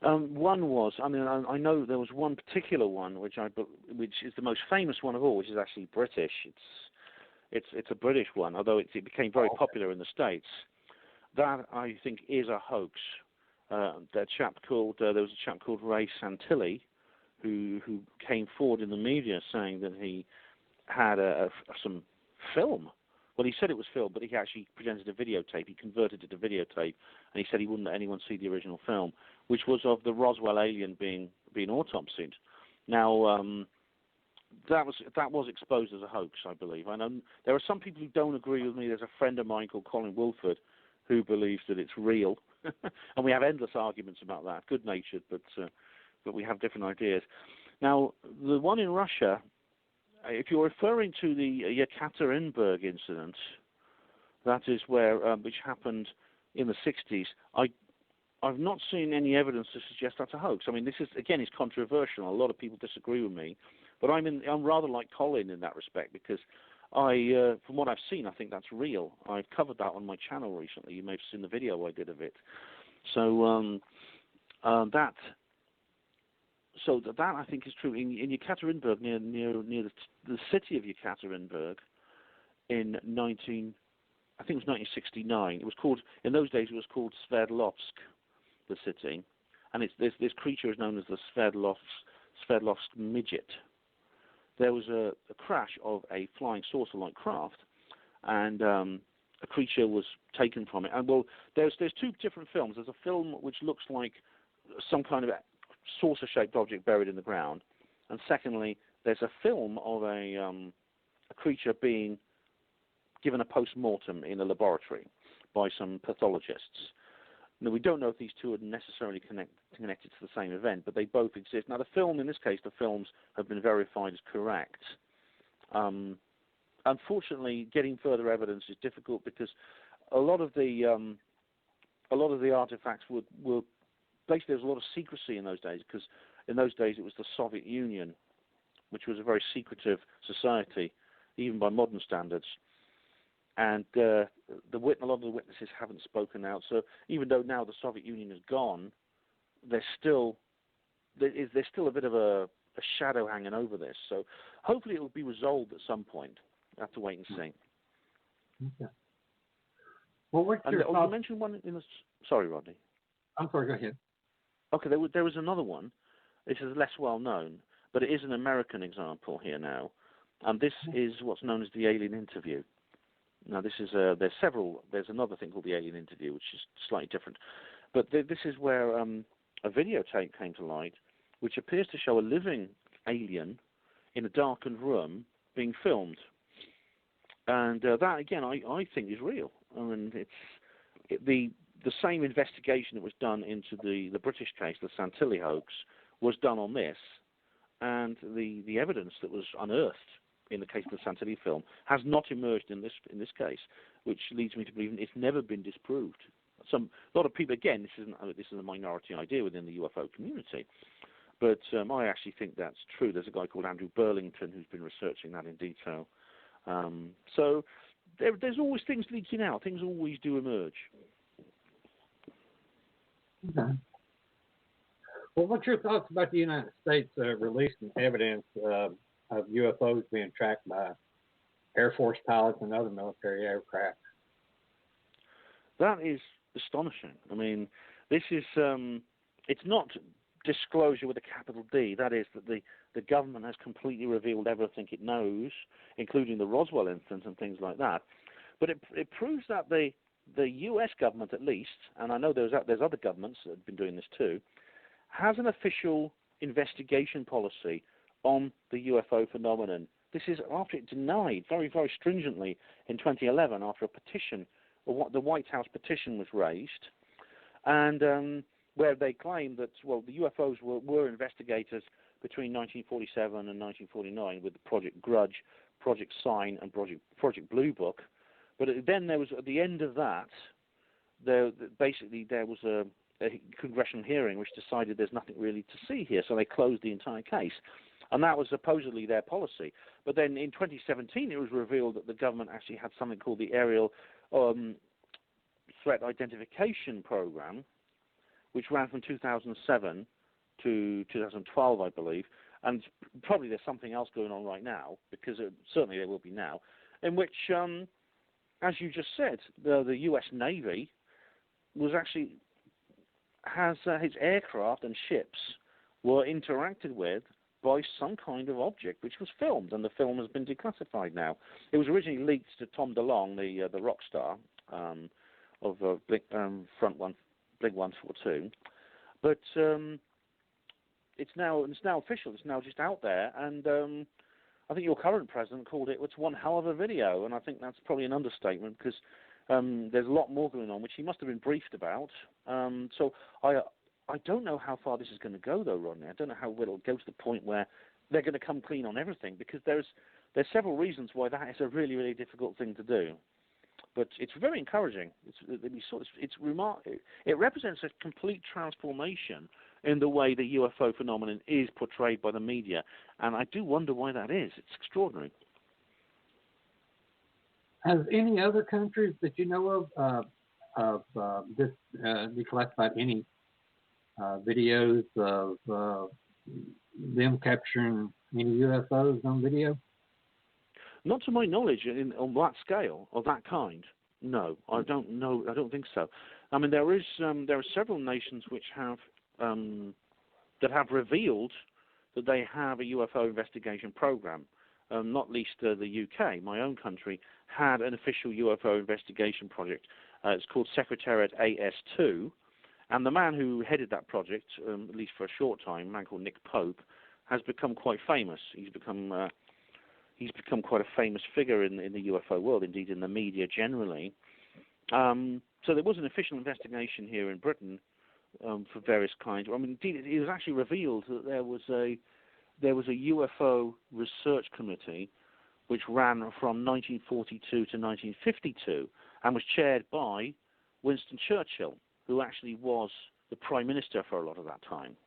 One was, I mean, I know there was one particular one which is the most famous one of all, which is actually British. It's a British one, although it became very popular in the States. that I think is a hoax. There was a chap called Ray Santilli, who came forward in the media saying that he had some film. Well, he said it was film, but he actually presented a videotape. He converted it to videotape, and he said he wouldn't let anyone see the original film, which was of the Roswell alien being autopsied. Now, that was exposed as a hoax, I believe. I know there are some people who don't agree with me. There's a friend of mine called Colin Wilford who believes that it's real, and we have endless arguments about that. Good-natured, but we have different ideas. Now, the one in Russia, if you're referring to the Yekaterinburg incident, that is where which happened in the 60s. I've not seen any evidence to suggest that's a hoax. I mean, this is controversial. A lot of people disagree with me, but I'm rather like Colin in that respect because from what I've seen, I think that's real. I've covered that on my channel recently. You may have seen the video I did of it. So that I think is true. In Yekaterinburg, near the city of Yekaterinburg, in 1969. It was called, in those days, it was called Sverdlovsk, the city, and this creature is known as the Sverdlovsk midget. There was a crash of a flying saucer-like craft, and a creature was taken from it. And well, there's two different films. There's a film which looks like some kind of saucer-shaped object buried in the ground, and secondly, there's a film of a creature being given a post-mortem in a laboratory by some pathologists. Now, we don't know if these two are necessarily connected to the same event, but they both exist. Now, the film, in this case, the films have been verified as correct. Unfortunately, getting further evidence is difficult because a lot of the artifacts were basically, there was a lot of secrecy in those days, because in those days it was the Soviet Union, which was a very secretive society, even by modern standards. And a lot of the witnesses haven't spoken out. So even though now the Soviet Union is gone, there's still a bit of a shadow hanging over this. So hopefully it will be resolved at some point. We'll have to wait and see. Okay. Well, what's your thoughts? You mentioned one in the... Sorry, Rodney. I'm sorry, go ahead. Okay, there was another one. This is less well known, but it is an American example here now. And this is what's known as the alien interview. Now, this is there's several. There's another thing called the alien interview, which is slightly different. But this is where a videotape came to light, which appears to show a living alien in a darkened room being filmed. And that, again, I think is real. I mean, the same investigation that was done into the British case, the Santilli hoax, was done on this, and the evidence that was unearthed in the case of the Santilli film has not emerged in this case, which leads me to believe it's never been disproved. A lot of people, again, this is a minority idea within the UFO community, but I actually think that's true. There's a guy called Andrew Burlington who's been researching that in detail. So there's always things leaking out. Things always do emerge. Okay. Well, what's your thoughts about the United States releasing evidence of UFOs being tracked by Air Force pilots and other military aircraft? That is astonishing. I mean, this is it's not disclosure with a capital D. That is that the government has completely revealed everything it knows, including the Roswell incident and things like that. But it proves that the U.S. government, at least, and I know there's other governments that have been doing this too, has an official investigation policy on the UFO phenomenon. This is after it denied very, very stringently in 2011 after a petition, or the White House petition was raised, and where they claimed that, well, the UFOs were investigators between 1947 and 1949 with Project Grudge, Project Sign, and Project Blue Book. But then there was, at the end of that, there was a congressional hearing which decided there's nothing really to see here, so they closed the entire case. And that was supposedly their policy. But then in 2017, it was revealed that the government actually had something called the Aerial Threat Identification Program, which ran from 2007 to 2012, I believe. And probably there's something else going on right now, because certainly there will be now, in which, as you just said, the U.S. Navy was actually has his aircraft and ships were interacted with by some kind of object which was filmed, and the film has been declassified now. It was originally leaked to Tom DeLonge, the rock star of Blink 142, but it's now official. It's now just out there, and I think your current president called it, "It's one hell of a video," and I think that's probably an understatement, because there's a lot more going on, which he must have been briefed about. So I don't know how far this is going to go, though, Rodney. I don't know how it'll go to the point where they're going to come clean on everything, because there's several reasons why that is a really, really difficult thing to do. But it's very encouraging. It represents a complete transformation in the way the UFO phenomenon is portrayed by the media, and I do wonder why that is. It's extraordinary. Has any other countries that you know of declassified any videos of them capturing any UFOs on video? Not to my knowledge, on that scale, of that kind. No, I don't know. I don't think so. I mean, there are several nations which have that have revealed that they have a UFO investigation program. Not least the UK, my own country, had an official UFO investigation project. It's called Secretariat AS2, and the man who headed that project, at least for a short time, a man called Nick Pope, has become quite famous. He's become quite a famous figure in the UFO world, indeed in the media generally. So there was an official investigation here in Britain for various kinds. I mean, indeed, it was actually revealed that there was a UFO research committee which ran from 1942 to 1952 and was chaired by Winston Churchill, who actually was the Prime Minister for a lot of that time.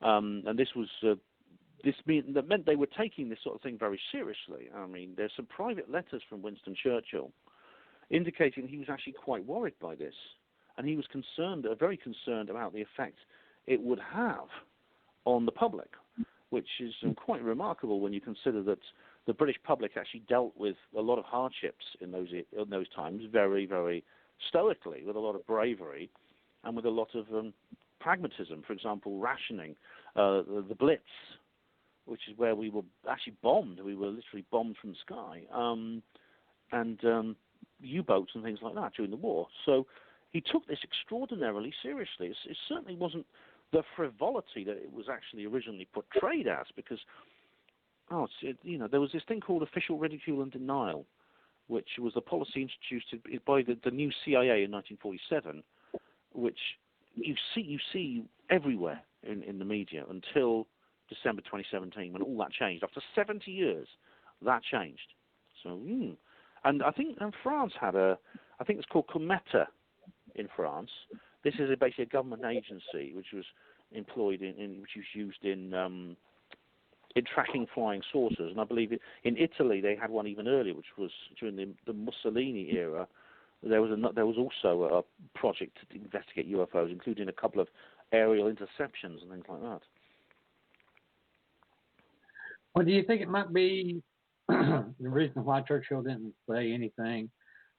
And this meant they were taking this sort of thing very seriously. I mean, there's some private letters from Winston Churchill indicating he was actually quite worried by this, and he was very concerned about the effect it would have on the public, which is quite remarkable when you consider that the British public actually dealt with a lot of hardships in those times very, very stoically, with a lot of bravery and with a lot of pragmatism. For example, rationing, the Blitz, which is where we were actually bombed. We were literally bombed from the sky, and U-boats and things like that during the war. So he took this extraordinarily seriously. It certainly wasn't the frivolity that it was actually originally portrayed as, because there was this thing called official ridicule and denial, which was a policy introduced by the new CIA in 1947, which you see everywhere in the media until December 2017, when all that changed. After 70 years, that changed. So, and I think France had I think it's called Cometa in France. This is basically a government agency which was employed which was used in tracking flying saucers. And I believe in Italy they had one even earlier, which was during the Mussolini era. There was also a project to investigate UFOs, including a couple of aerial interceptions and things like that. Well, do you think it might be the reason why Churchill didn't say anything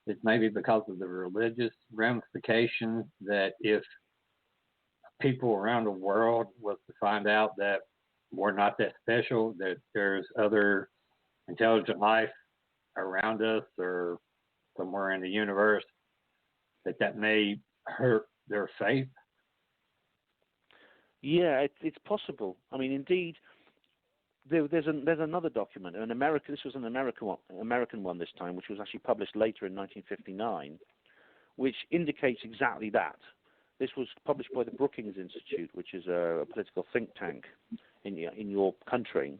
is maybe because of the religious ramifications, that if people around the world was to find out that we're not that special, that there's other intelligent life around us or somewhere in the universe, that may hurt their faith? Yeah, it's possible. I mean, indeed, there's another document, this was an American one this time, which was actually published later in 1959, which indicates exactly that. This was published by the Brookings Institute, which is a political think tank in your country,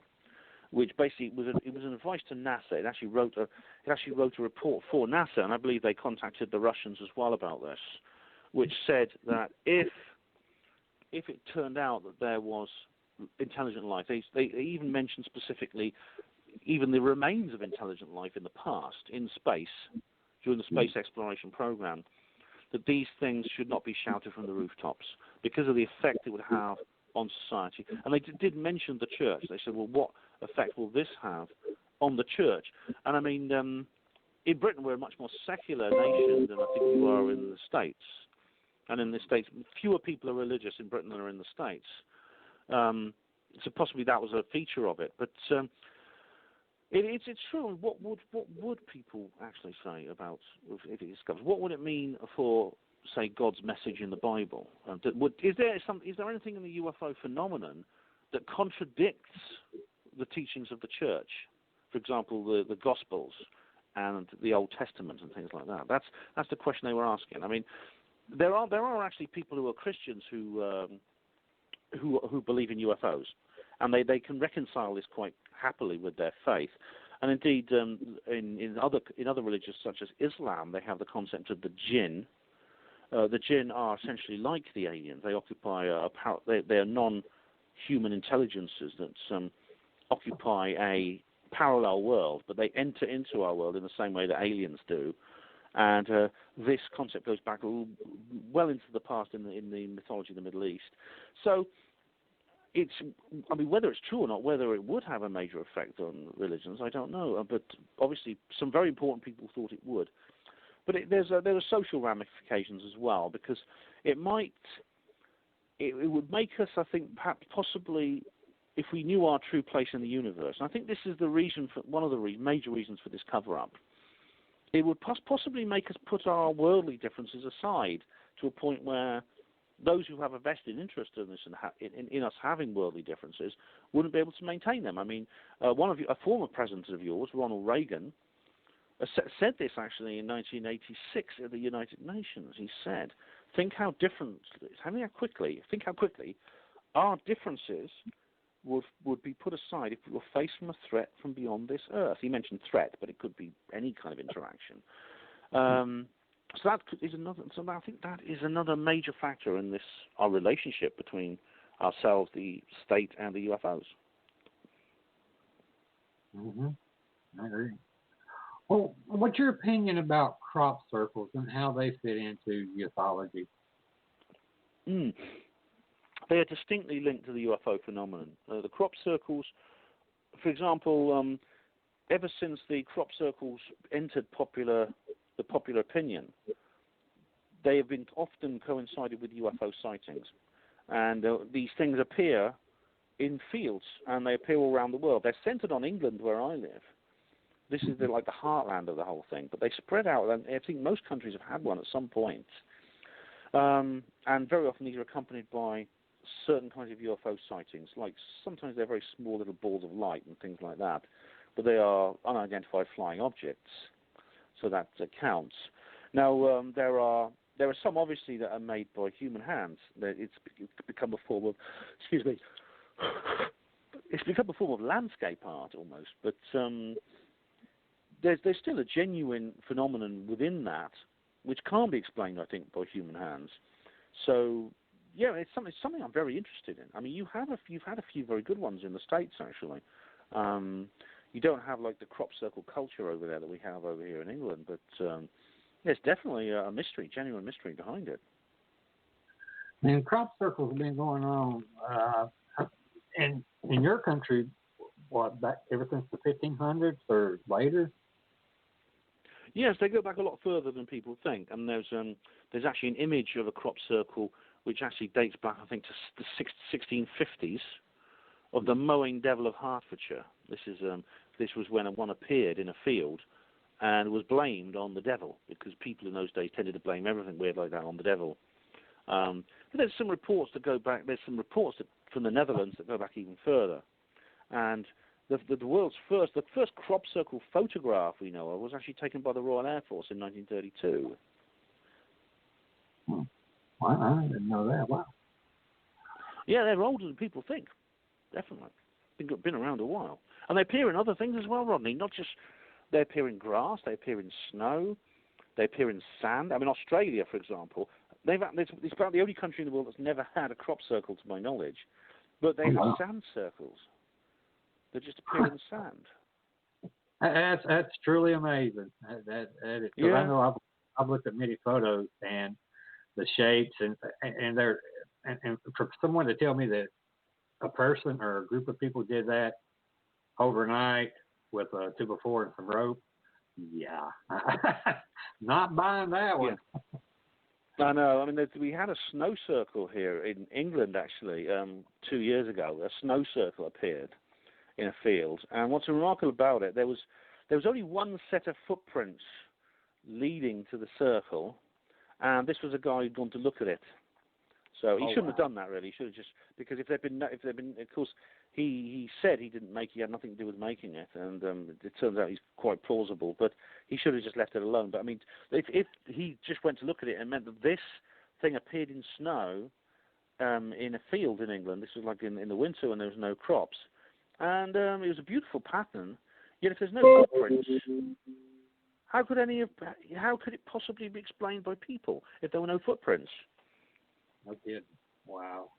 which basically was an advice to NASA. It actually wrote a report for NASA, and I believe they contacted the Russians as well about this, which said that if it turned out that there was intelligent life, they even mentioned specifically even the remains of intelligent life in the past in space during the space exploration program, that these things should not be shouted from the rooftops because of the effect it would have on society. And they did mention the church. They said, well, what effect will this have on the church? And I mean, in Britain, we're a much more secular nation than I think you are in the States. and in the States, fewer people are religious in Britain than are in the States. So possibly that was a feature of it. But it's true. What would people actually say about if it discovers? What would it mean for, say, God's message in the Bible? Is there anything in the UFO phenomenon that contradicts the teachings of the Church? For example, the Gospels and the Old Testament and things like that. That's the question they were asking. I mean, there are actually people who are Christians who believe in UFOs, and they can reconcile this quite happily with their faith. And indeed, in other religions such as Islam, they have the concept of the jinn. The jinn are essentially like the aliens. They occupy they are non-human intelligences that occupy a parallel world, but they enter into our world in the same way that aliens do. And this concept goes back well into the past in the mythology of the Middle East. So whether it's true or not, whether it would have a major effect on religions, I don't know. But obviously, some very important people thought it would. But there are social ramifications as well, because it would make us, I think, perhaps possibly, if we knew our true place in the universe. And I think this is the reason for one of the major reasons for this cover-up. It would possibly make us put our worldly differences aside to a point where those who have a vested interest in this and in us having worldly differences wouldn't be able to maintain them. I mean, a former president of yours, Ronald Reagan, said this actually in 1986 at the United Nations. He said, think how quickly our differences would be put aside if we were faced from a threat from beyond this earth. He mentioned threat, but it could be any kind of interaction. So I think that is another major factor in our relationship between ourselves, the state, and the UFOs. Mm-hmm. I agree. Well, what's your opinion about crop circles and how they fit into ufology? They are distinctly linked to the UFO phenomenon. The crop circles, for example, ever since the crop circles entered the popular opinion, they have been often coincided with UFO sightings. And these things appear in fields, and they appear all around the world. They're centered on England, where I live. This is like the heartland of the whole thing. But they spread out, and I think most countries have had one at some point. And very often these are accompanied by certain kinds of UFO sightings. Like sometimes they're very small little balls of light and things like that. But they are unidentified flying objects. So that counts. Now, there are some, obviously, that are made by human hands. It's become a form of, it's become a form of landscape art almost. But there's still a genuine phenomenon within that, which can't be explained, I think, by human hands. So, yeah, it's something I'm very interested in. I mean, you've had a few very good ones in the States, actually. You don't have like the crop circle culture over there that we have over here in England, but there's definitely a mystery, genuine mystery behind it. And crop circles have been going on in your country, back ever since the 1500s or later? Yes, they go back a lot further than people think, and there's actually an image of a crop circle which actually dates back, I think, to the 1650s, of the mowing devil of Hertfordshire. This was when one appeared in a field and was blamed on the devil, because people in those days tended to blame everything weird like that on the devil. But there's some reports that go back. There's some reports from the Netherlands that go back even further, and the world's first crop circle photograph we know of was actually taken by the Royal Air Force in 1932. I didn't know that. Wow. Yeah, they're older than people think. Definitely. Been around a while. And they appear in other things as well, Rodney. Not just, they appear in grass, they appear in snow, they appear in sand. I mean, Australia, for example, it's about the only country in the world that's never had a crop circle, to my knowledge. But they have sand circles that just appear in sand. That's truly amazing. That is, yeah. I know I've looked at many photos and the shapes and for someone to tell me that a person or a group of people did that overnight with a 2x4 and some rope, yeah, not buying that one. I know. I mean, we had a snow circle here in England, actually, 2 years ago. A snow circle appeared in a field. And what's remarkable about it, there was only one set of footprints leading to the circle, and this was a guy who'd gone to look at it. So he shouldn't have done that, really. He should have just, because if they'd been, of course, he said he had nothing to do with making it, and it turns out he's quite plausible. But he should have just left it alone. But I mean, if he just went to look at it, and meant that this thing appeared in snow in a field in England. This was like in the winter when there was no crops, and it was a beautiful pattern. Yet if there's no footprints, how could it possibly be explained by people if there were no footprints? No kidding. Wow.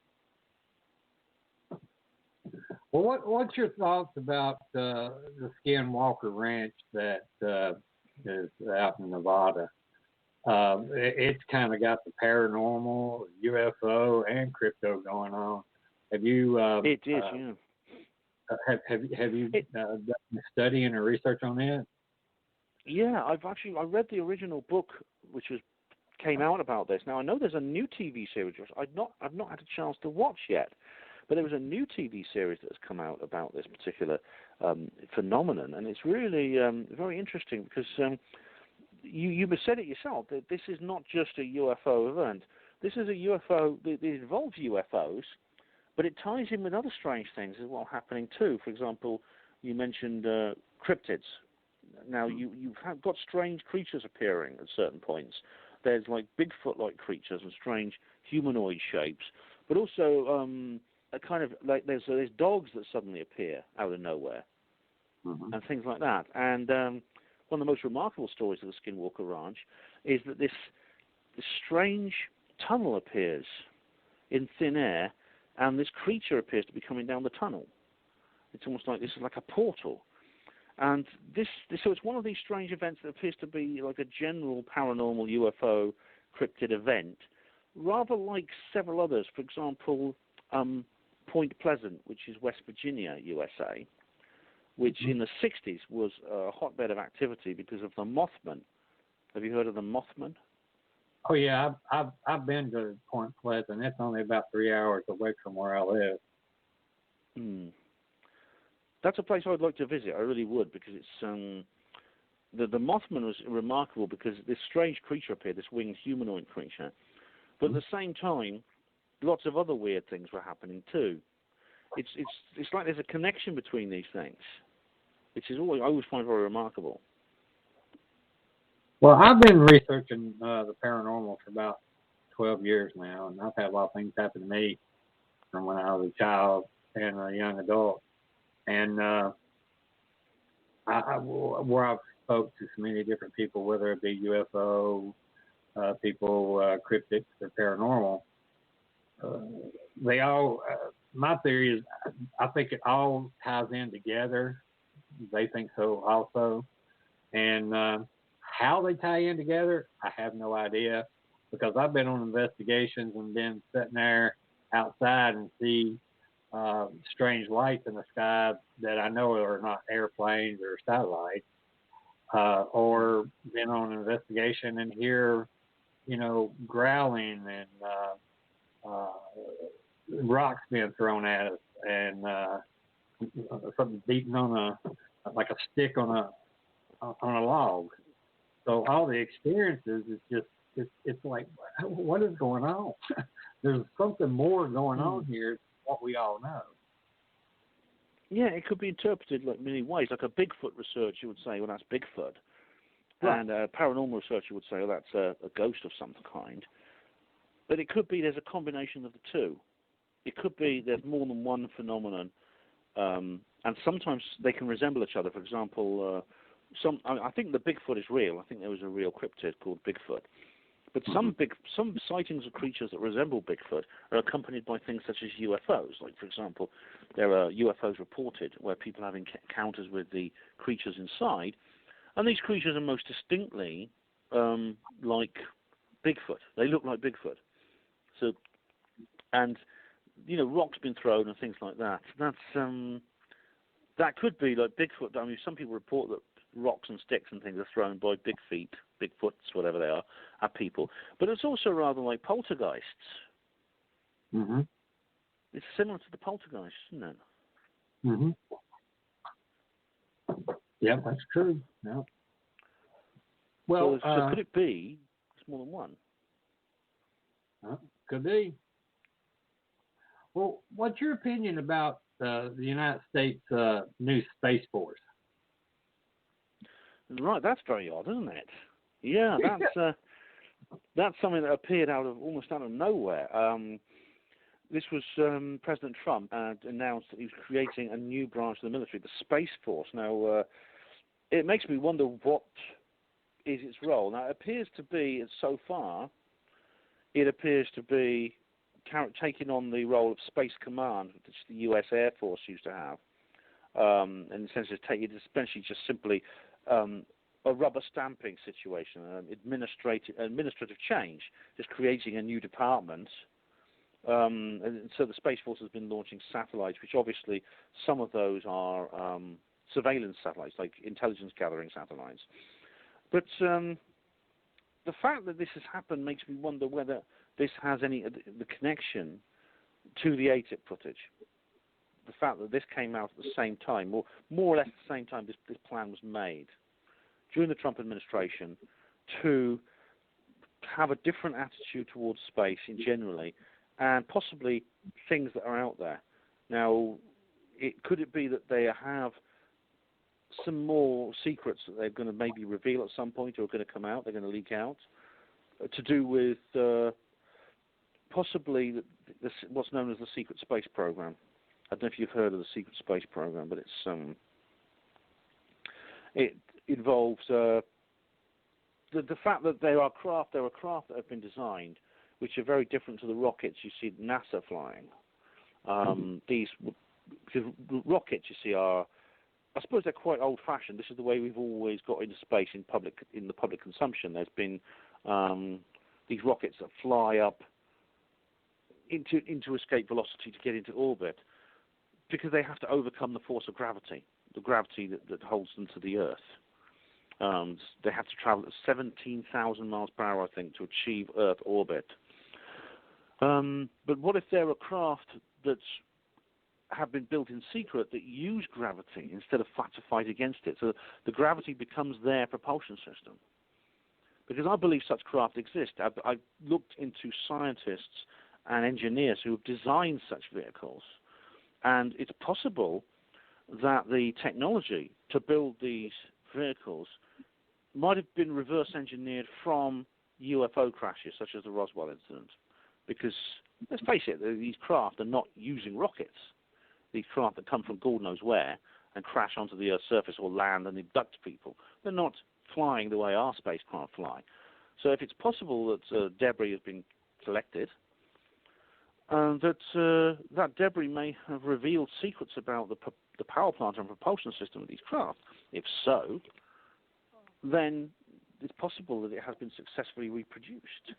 Well, what's your thoughts about the Skinwalker Ranch that is out in Nevada? It's kind of got the paranormal, UFO, and crypto going on. Have you? It is, yeah. Have you done studying or research on it? Yeah, I read the original book, which came out about this. Now I know there's a new TV series which I've not had a chance to watch yet, but there was a new TV series that has come out about this particular phenomenon, and it's really very interesting because you said it yourself that this is not just a UFO event. This is a UFO that involves UFOs, but it ties in with other strange things as well happening too. For example, you mentioned cryptids. Now you've got strange creatures appearing at certain points. There's like Bigfoot-like creatures and strange humanoid shapes, but also a kind of like there's dogs that suddenly appear out of nowhere, and things like that. And one of the most remarkable stories of the Skinwalker Ranch is that this strange tunnel appears in thin air, and this creature appears to be coming down the tunnel. It's almost like this is like a portal. And so it's one of these strange events that appears to be like a general paranormal UFO cryptid event, rather like several others. For example, Point Pleasant, which is West Virginia, USA, which in the 60s was a hotbed of activity because of the Mothman. Have you heard of the Mothman? Oh yeah, I've been to Point Pleasant. It's only about 3 hours away from where I live. That's a place I would like to visit. I really would, because it's the Mothman was remarkable because this strange creature appeared, this winged humanoid creature, but at the same time, lots of other weird things were happening too. It's like there's a connection between these things, which is I always find very remarkable. Well, I've been researching the paranormal for about 12 years now, and I've had a lot of things happen to me from when I was a child and a young adult. And where I've spoke to so many different people, whether it be UFO people, cryptids, or paranormal, they all. My theory is, I think it all ties in together. They think so also, and how they tie in together, I have no idea, because I've been on investigations and been sitting there outside and see strange lights in the sky that I know are not airplanes or satellites, or been on an investigation and hear, growling and rocks being thrown at us and something beating on like a stick on a log. So all the experiences is just it's like, what is going on? There's something more going on here than what we all know. Yeah, it could be interpreted like many ways. Like a Bigfoot researcher would say, well, that's Bigfoot. Right. And a paranormal researcher would say, well, that's a ghost of some kind. But it could be there's a combination of the two. It could be there's more than one phenomenon, and sometimes they can resemble each other. For example, I think the Bigfoot is real. I think there was a real cryptid called Bigfoot. But some sightings of creatures that resemble Bigfoot are accompanied by things such as UFOs. Like, for example, there are UFOs reported where people have encounters with the creatures inside, and these creatures are most distinctly like Bigfoot. They look like Bigfoot. So, and rocks been thrown and things like that. That could be like Bigfoot. I mean, some people report that rocks and sticks and things are thrown by Bigfoots, whatever they are, at people. But it's also rather like poltergeists. Mm-hmm. It's similar to the poltergeist, isn't it? Mm-hmm. Yeah, that's true. Yeah. Well, so could it be it's more than one? Could be. Well, what's your opinion about the United States new Space Force? Right, that's very odd, isn't it? Yeah, that's something that appeared almost out of nowhere. This was President Trump had announced that he was creating a new branch of the military, the Space Force. Now, it makes me wonder what is its role. Now, it appears to be, so far, taking on the role of Space Command, which the U.S. Air Force used to have. And in the sense of it's essentially just simply a rubber stamping situation, administrative change, just creating a new department. And so the Space Force has been launching satellites, which obviously some of those are surveillance satellites, like intelligence gathering satellites. But the fact that this has happened makes me wonder whether this has the connection to the ATIP footage. The fact that this came out at the same time, or more or less at the same time this plan was made, during the Trump administration, to have a different attitude towards space generally, and possibly things that are out there. Now, could it be that they have some more secrets that they're going to maybe reveal at some point, or are going to come out, they're going to leak out, to do with possibly what's known as the secret space program? I don't know if you've heard of the secret space program, but it involves the fact that there are craft that have been designed which are very different to the rockets you see NASA flying. These rockets, you see, I suppose they're quite old-fashioned. This is the way we've always got into space in the public consumption. There's been these rockets that fly up into escape velocity to get into orbit, because they have to overcome the force of gravity, the gravity that holds them to the Earth. They have to travel at 17,000 miles per hour, I think, to achieve Earth orbit. But what if there are craft that have been built in secret that use gravity instead of to fight against it? So the gravity becomes their propulsion system. Because I believe such craft exist. I've looked into scientists and engineers who have designed such vehicles, and it's possible that the technology to build these vehicles might have been reverse engineered from UFO crashes such as the Roswell incident. Because, let's face it, these craft are not using rockets. These craft that come from God knows where and crash onto the Earth's surface or land and abduct people. They're not flying the way our spacecraft fly. So if it's possible that debris has been collected, that debris may have revealed secrets about the power plant and propulsion system of these craft. If so, then it's possible that it has been successfully reproduced.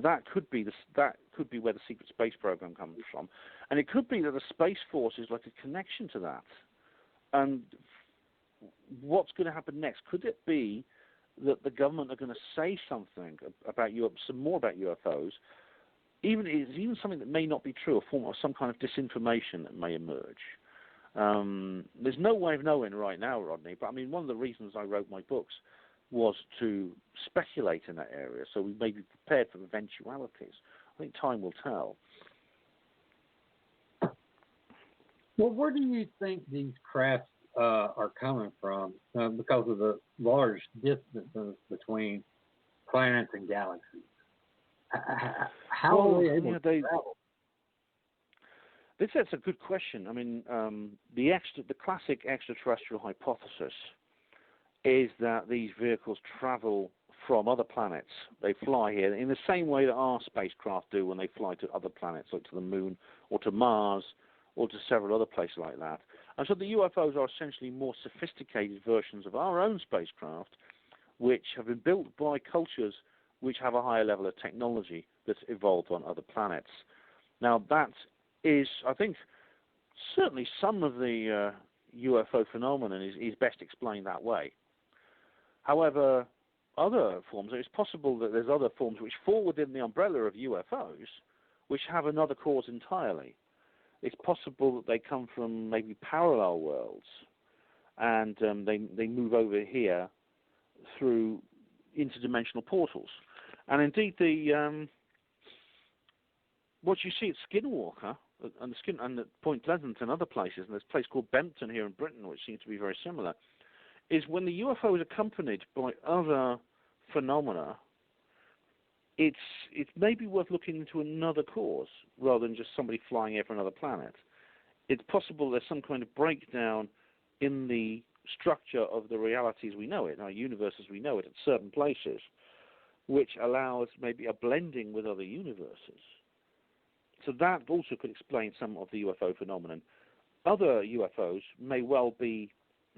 That could be where the secret space program comes from, and it could be that the Space Force is like a connection to that. And what's going to happen next? Could it be that the government are going to say something about some more about UFOs? Even something that may not be true, a form of some kind of disinformation that may emerge. There's no way of knowing right now, Rodney. But I mean, one of the reasons I wrote my books was to speculate in that area, so we may be prepared for eventualities. I think time will tell. Well, where do you think these crafts are coming from? Because of the large distances between planets and galaxies. How are they able to travel? That's a good question. I mean, the classic extraterrestrial hypothesis is that these vehicles travel from other planets. They fly here in the same way that our spacecraft do when they fly to other planets, like to the Moon or to Mars or to several other places like that. And so the UFOs are essentially more sophisticated versions of our own spacecraft, which have been built by cultures which have a higher level of technology that's evolved on other planets. Now, that is, I think, certainly some of the UFO phenomenon is best explained that way. However, other forms, it's possible that there's other forms which fall within the umbrella of UFOs, which have another cause entirely. It's possible that they come from maybe parallel worlds, and they move over here through interdimensional portals. And indeed, what you see at Skinwalker and at Point Pleasant and other places, and there's a place called Bempton here in Britain, which seems to be very similar, is when the UFO is accompanied by other phenomena, it's maybe worth looking into another cause rather than just somebody flying here from another planet. It's possible there's some kind of breakdown in the structure of the reality as we know it, our universe as we know it, at certain places, which allows maybe a blending with other universes. So that also could explain some of the UFO phenomenon. Other UFOs may well be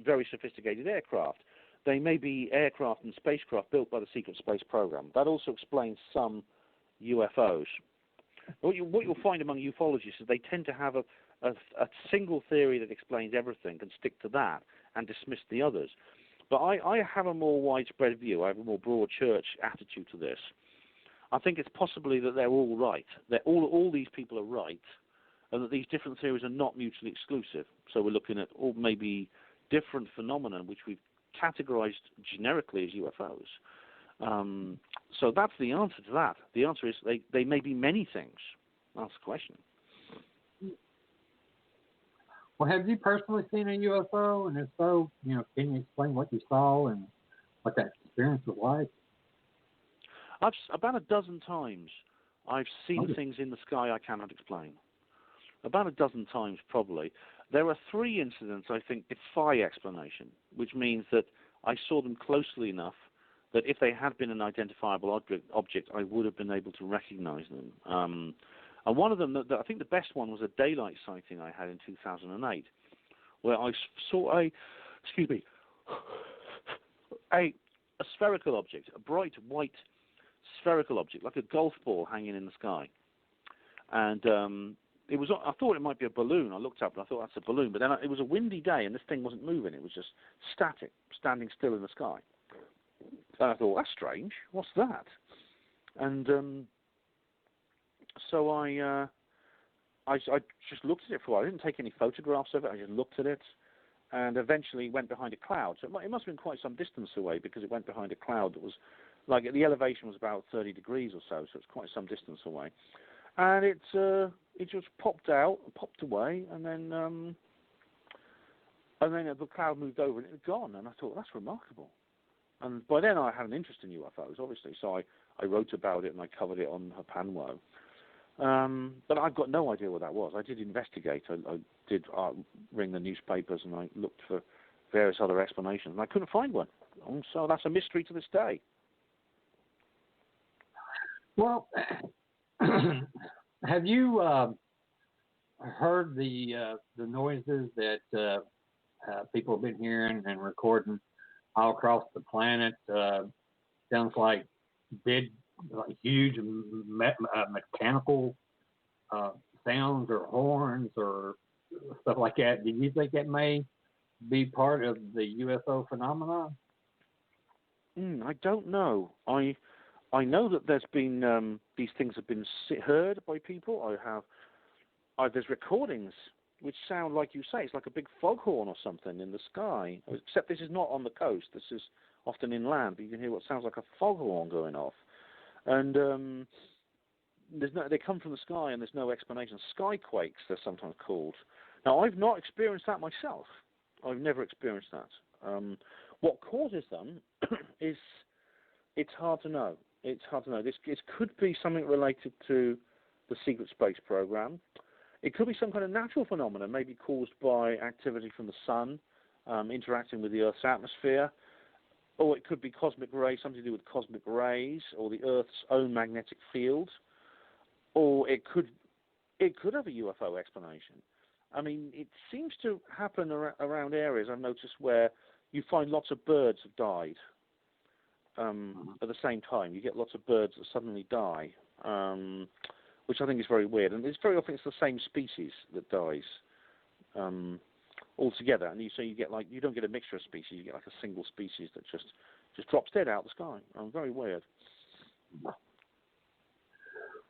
very sophisticated aircraft. They may be aircraft and spacecraft built by the secret space program. That also explains some UFOs. What you'll find among ufologists is they tend to have a single theory that explains everything and stick to that and dismiss the others. But I have a more widespread view. I have a more broad church attitude to this. I think it's possibly that they're all right. That all these people are right, and that these different theories are not mutually exclusive. So we're looking at all maybe different phenomena which we've categorized generically as UFOs. So that's the answer to that. The answer is they may be many things. That's the question. Well, have you personally seen a UFO? And if so, can you explain what you saw and what that experience was like? About a dozen times I've seen things in the sky I cannot explain. About a dozen times, probably. There are 3 incidents I think defy explanation, which means that I saw them closely enough that if they had been an identifiable object, I would have been able to recognize them. And one of them, I think the best one, was a daylight sighting I had in 2008, where I saw a spherical object, a bright white spherical object, like a golf ball hanging in the sky. And I thought it might be a balloon. I looked up and I thought that's a balloon. But then it was a windy day and this thing wasn't moving. It was just static, standing still in the sky. And I thought, that's strange. What's that? And so I just looked at it for a while. I didn't take any photographs of it. I just looked at it and eventually went behind a cloud. So it must have been quite some distance away because it went behind a cloud that was, like, the elevation was about 30 degrees or so it's quite some distance away. And it just popped away, and then the cloud moved over and it had gone. And I thought, that's remarkable. And by then I had an interest in UFOs, obviously, so I wrote about it and I covered it on Hapanwo. But I've got no idea what that was. I did investigate. I did ring the newspapers and I looked for various other explanations, and I couldn't find one. So that's a mystery to this day. Well, have you heard the noises that people have been hearing and recording all across the planet? Sounds like big, like huge mechanical sounds or horns or stuff like that. Do you think that may be part of the UFO phenomenon? I don't know. I know that there's been these things have been heard by people. There's recordings which sound like you say. It's like a big foghorn or something in the sky. Except this is not on the coast. This is often inland. But you can hear what sounds like a foghorn going off, and they come from the sky and there's no explanation. Skyquakes, they're sometimes called. Now, I've not experienced that myself. I've never experienced that. What causes them is it's hard to know. It's hard to know. This could be something related to the secret space program. It could be some kind of natural phenomenon, maybe caused by activity from the sun interacting with the Earth's atmosphere. Or it could be cosmic rays, something to do with cosmic rays, or the Earth's own magnetic field. Or it could have a UFO explanation. I mean, it seems to happen around areas I've noticed where you find lots of birds have died at the same time. You get lots of birds that suddenly die, which I think is very weird. And it's very often it's the same species that dies altogether. And so you get you don't get a mixture of species. You get like a single species that just Just drops dead out of the sky. Very weird.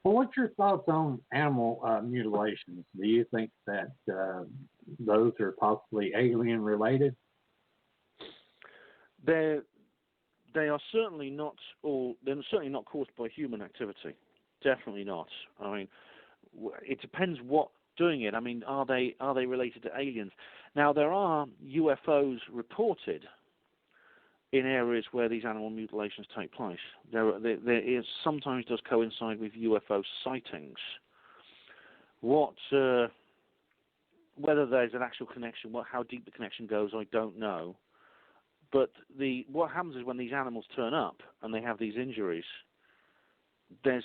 Well, what's your thoughts on animal mutilations? Do you think that those are possibly alien related? They are certainly not all. They're certainly not caused by human activity. Definitely not. I mean, it depends what doing it. I mean, are they related to aliens? Now, there are UFOs reported in areas where these animal mutilations take place. There is sometimes does coincide with UFO sightings. Whether there's an actual connection, how deep the connection goes, I don't know. But what happens is when these animals turn up and they have these injuries, there's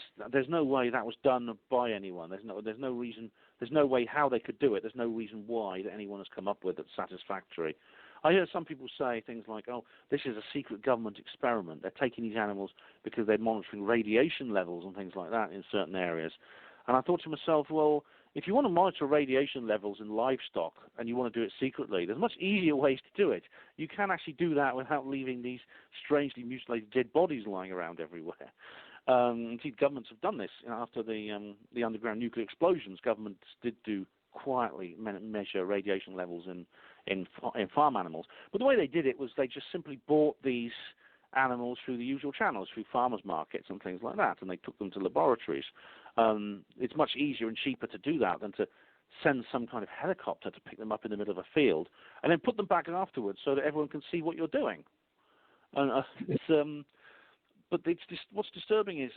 no way that was done by anyone. There's no reason. There's no way how they could do it. There's no reason why that anyone has come up with that's satisfactory. I hear some people say things like, "Oh, this is a secret government experiment. They're taking these animals because they're monitoring radiation levels and things like that in certain areas." And I thought to myself, well, if you want to monitor radiation levels in livestock and you want to do it secretly, there's much easier ways to do it. You can actually do that without leaving these strangely mutilated dead bodies lying around everywhere. Indeed, governments have done this. After the underground nuclear explosions, governments did do quietly measure radiation levels in farm animals. But the way they did it was they just simply bought these animals through the usual channels, through farmers markets and things like that, and they took them to laboratories. It's much easier and cheaper to do that than to send some kind of helicopter to pick them up in the middle of a field and then put them back afterwards so that everyone can see what you're doing. But what's disturbing is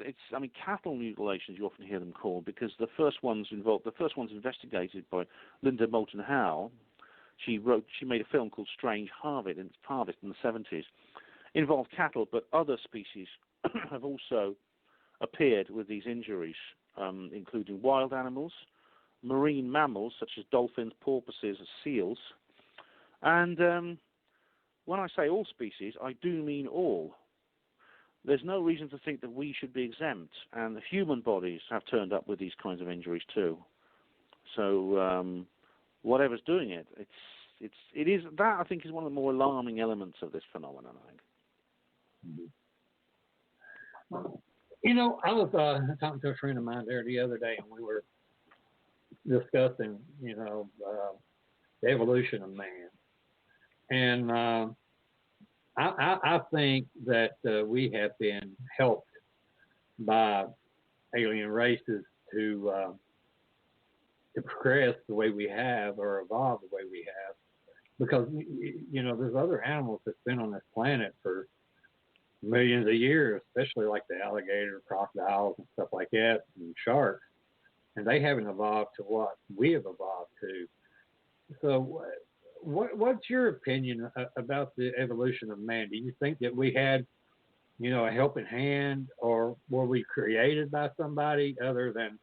cattle mutilations. You often hear them called because the first ones investigated by Linda Moulton Howe. She made a film called Strange Harvest in the 70s. Involved cattle, but other species have also appeared with these injuries, including wild animals, marine mammals such as dolphins, porpoises, and seals. And when I say all species, I do mean all. There's no reason to think that we should be exempt, and the human bodies have turned up with these kinds of injuries too. So whatever's doing it, it is that I think is one of the more alarming elements of this phenomenon. I think. I was talking to a friend of mine there the other day, and we were discussing, the evolution of man, and I think that we have been helped by alien races to progress the way we have or evolve the way we have, because there's other animals that's been on this planet for millions of years, especially like the alligator, crocodiles, and stuff like that, and sharks, and they haven't evolved to what we have evolved to. So what's your opinion about the evolution of man? Do you think that we had, a helping hand, or were we created by somebody other than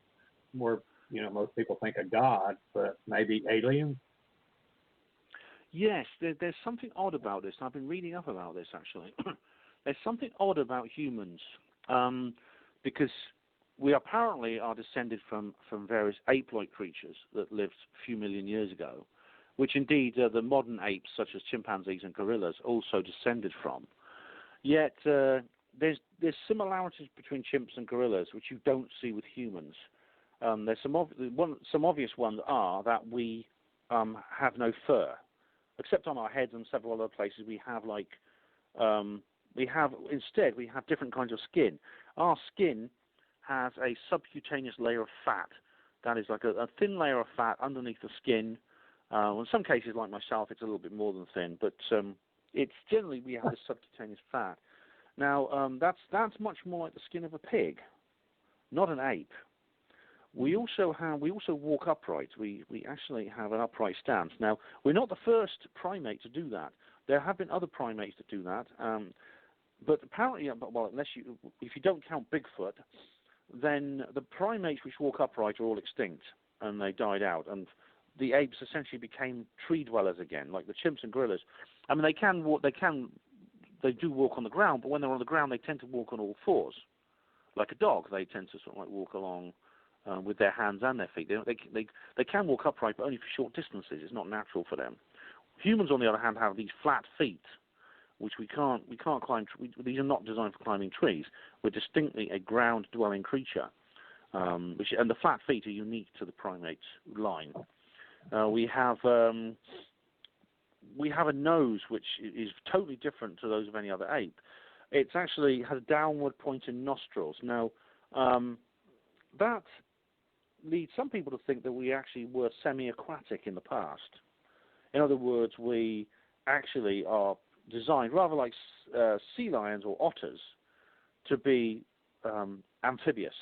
most people think of God, but maybe aliens? Yes, there's something odd about this. I've been reading up about this, actually. There's something odd about humans, because we apparently are descended from various ape-like creatures that lived a few million years ago, which indeed the modern apes, such as chimpanzees and gorillas, also descended from. Yet there's similarities between chimps and gorillas, which you don't see with humans. There's some obvious ones are that we have no fur, except on our heads and several other places. We have we have different kinds of skin. Our skin has a subcutaneous layer of fat. That is like a thin layer of fat underneath the skin. In some cases, like myself, it's a little bit more than thin, but it's generally we have this subcutaneous fat. Now, that's much more like the skin of a pig, not an ape. We also walk upright. We actually have an upright stance. Now, we're not the first primate to do that. There have been other primates that do that, but apparently, if you don't count Bigfoot, then the primates which walk upright are all extinct and they died out, and the apes essentially became tree dwellers again, like the chimps and gorillas. I mean, they do walk on the ground, but when they're on the ground, they tend to walk on all fours, like a dog. They tend to sort of like walk along with their hands and their feet. They can walk upright, but only for short distances. It's not natural for them. Humans, on the other hand, have these flat feet, which we can't climb. These are not designed for climbing trees. We're distinctly a ground-dwelling creature, and the flat feet are unique to the primate line. We have a nose which is totally different to those of any other ape. It actually has downward pointing nostrils. Now, that leads some people to think that we actually were semi-aquatic in the past. In other words, we actually are designed, rather like sea lions or otters, to be amphibious,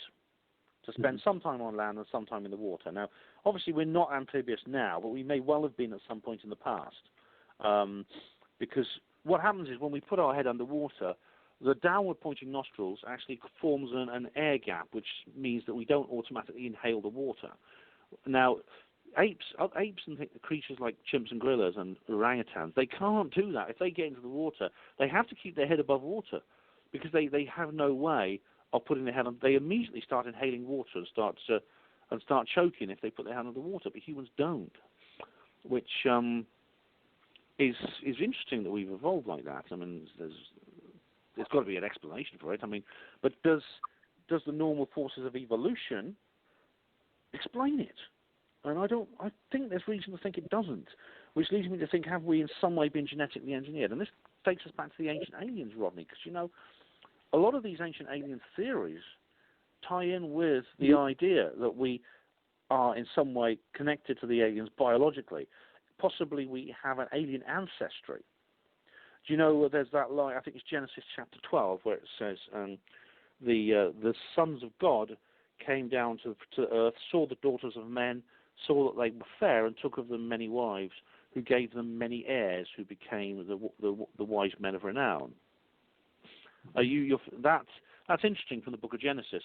to spend some time on land and some time in the water. Now, obviously, we're not amphibious now, but we may well have been at some point in the past. Because what happens is when we put our head underwater, the downward pointing nostrils actually forms an air gap, which means that we don't automatically inhale the water. Now, apes and creatures like chimps and gorillas and orangutans, they can't do that. If they get into the water, they have to keep their head above water because they have no way of putting their head on. They immediately start inhaling water and start choking if they put their hand under water, but humans don't, which is interesting that we've evolved like that. I mean, there's got to be an explanation for it. I mean, but does the normal forces of evolution explain it? And I think there's reason to think it doesn't, which leads me to think, have we in some way been genetically engineered? And this takes us back to the ancient aliens, Rodney, because, a lot of these ancient alien theories tie in with the idea that we are in some way connected to the aliens biologically. Possibly we have an alien ancestry. Do you know there's that line, I think it's Genesis chapter 12, where it says the sons of God came down to earth, saw the daughters of men, saw that they were fair, and took of them many wives, who gave them many heirs, who became the wise men of renown. That's interesting from the book of Genesis.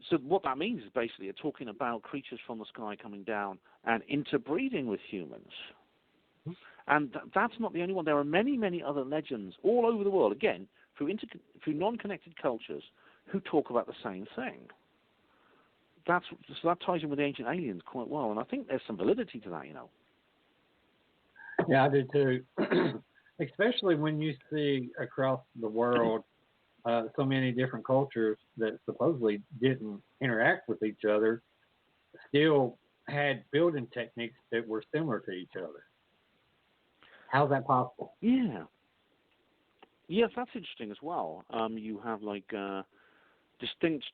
So what that means is basically you're talking about creatures from the sky coming down and interbreeding with humans. And that's not the only one. There are many, many other legends all over the world, again, through non-connected cultures, who talk about the same thing. So that ties in with the ancient aliens quite well, and I think there's some validity to that, Yeah, I do too. Especially when you see across the world so many different cultures that supposedly didn't interact with each other, still had building techniques that were similar to each other. How's that possible? Yeah. Yes, that's interesting as well. You have distinct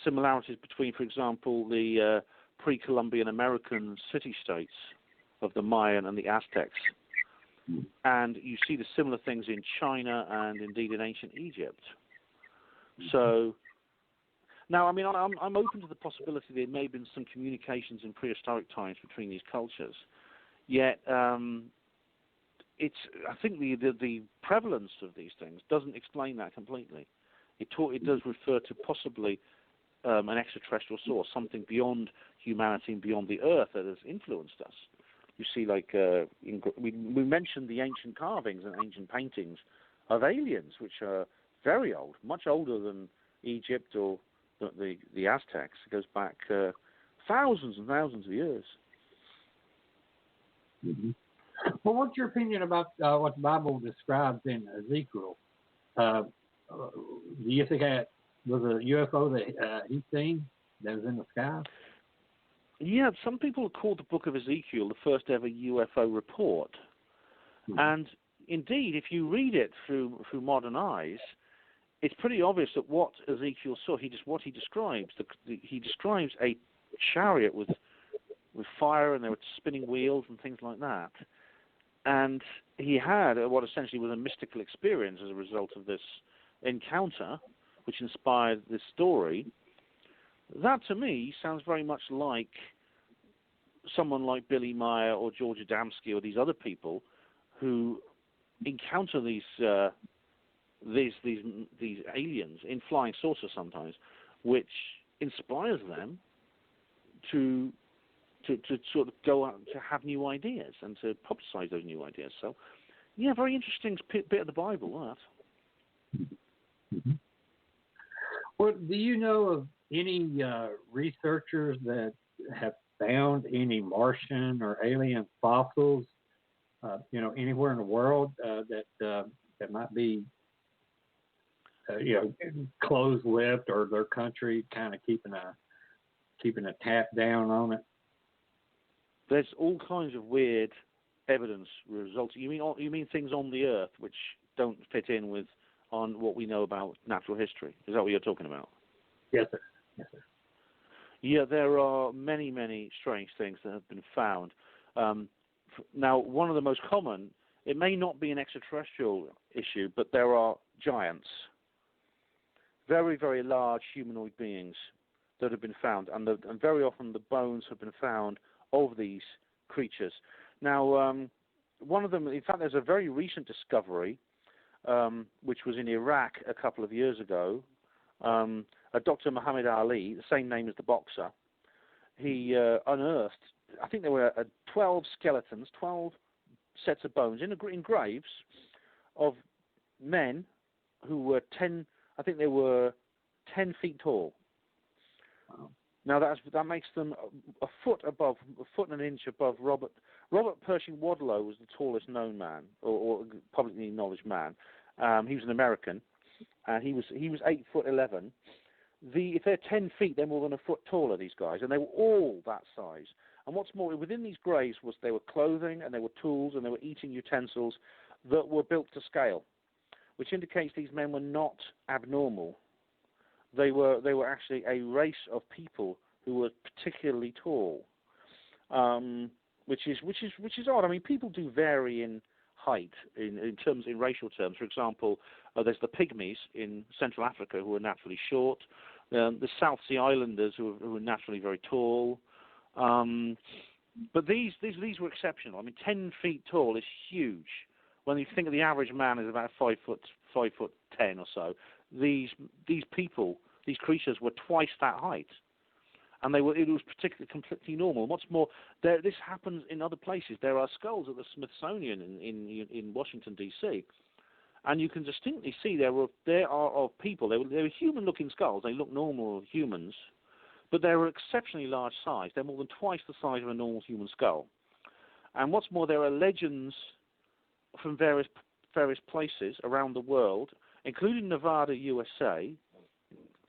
similarities between, for example, the pre-Columbian American city-states of the Mayan and the Aztecs. And you see the similar things in China and indeed in ancient Egypt. So, now, I mean, I'm open to the possibility there may have been some communications in prehistoric times between these cultures. Yet, I think the prevalence of these things doesn't explain that completely. It does refer to possibly an extraterrestrial source, something beyond humanity and beyond the Earth that has influenced us. You see, we mentioned the ancient carvings and ancient paintings of aliens, which are very old, much older than Egypt or the Aztecs. It goes back thousands and thousands of years. Mm-hmm. Well, what's your opinion about what the Bible describes in Ezekiel? Do you think that was a UFO that he's seen that was in the sky? Yeah, some people have called the book of Ezekiel the first ever UFO report. Mm-hmm. And indeed, if you read it through modern eyes, it's pretty obvious that what Ezekiel saw, he describes a chariot with fire, and there were spinning wheels and things like that. And he had what essentially was a mystical experience as a result of this encounter, which inspired this story. That, to me, sounds very much like someone like Billy Meyer or George Adamski or these other people who encounter these aliens in flying saucers sometimes, which inspires them to sort of go out to have new ideas and to publicize those new ideas. So, yeah, very interesting bit of the Bible, that. Mm-hmm. Well, do you know of any researchers that have found any Martian or alien fossils anywhere in the world that might be, closed-lipped, or their country kind of keeping a tap down on it? There's all kinds of weird evidence results. You mean things on the Earth which don't fit in with on what we know about natural history? Is that what you're talking about? Yes, sir. Yes, sir. Yeah, there are many, many strange things that have been found. Now, one of the most common, it may not be an extraterrestrial issue, but there are giants, very, very large humanoid beings that have been found, and very often the bones have been found of these creatures. Now, one of them, in fact, there's a very recent discovery, which was in Iraq a couple of years ago. Dr. Muhammad Ali, the same name as the boxer, he unearthed, I think there were 12 skeletons, 12 sets of bones in graves of men who were 10 feet tall. Wow. Now that makes them a foot and an inch above Robert Pershing Wadlow was the tallest known man, or publicly acknowledged man. He was an American, and he was 8'11". If they're 10 feet, they're more than a foot taller, these guys, and they were all that size. And what's more, within these graves they were clothing, and there were tools, and there were eating utensils that were built to scale, which indicates these men were not abnormal. They were actually a race of people who were particularly tall, which is odd. I mean, people do vary in height in racial terms. For example, there's the pygmies in Central Africa who are naturally short. The South Sea Islanders who are naturally very tall. But these were exceptional. I mean, 10 feet tall is huge. When you think of the average man is about 5'10" or so, these creatures were twice that height, and it was particularly completely normal. What's more, this happens in other places. There are skulls at the Smithsonian in Washington D.C., and you can distinctly see there are of people. They were human-looking skulls. They look normal humans, but they were exceptionally large size. They're more than twice the size of a normal human skull. And what's more, there are legends from various places around the world, including Nevada, USA,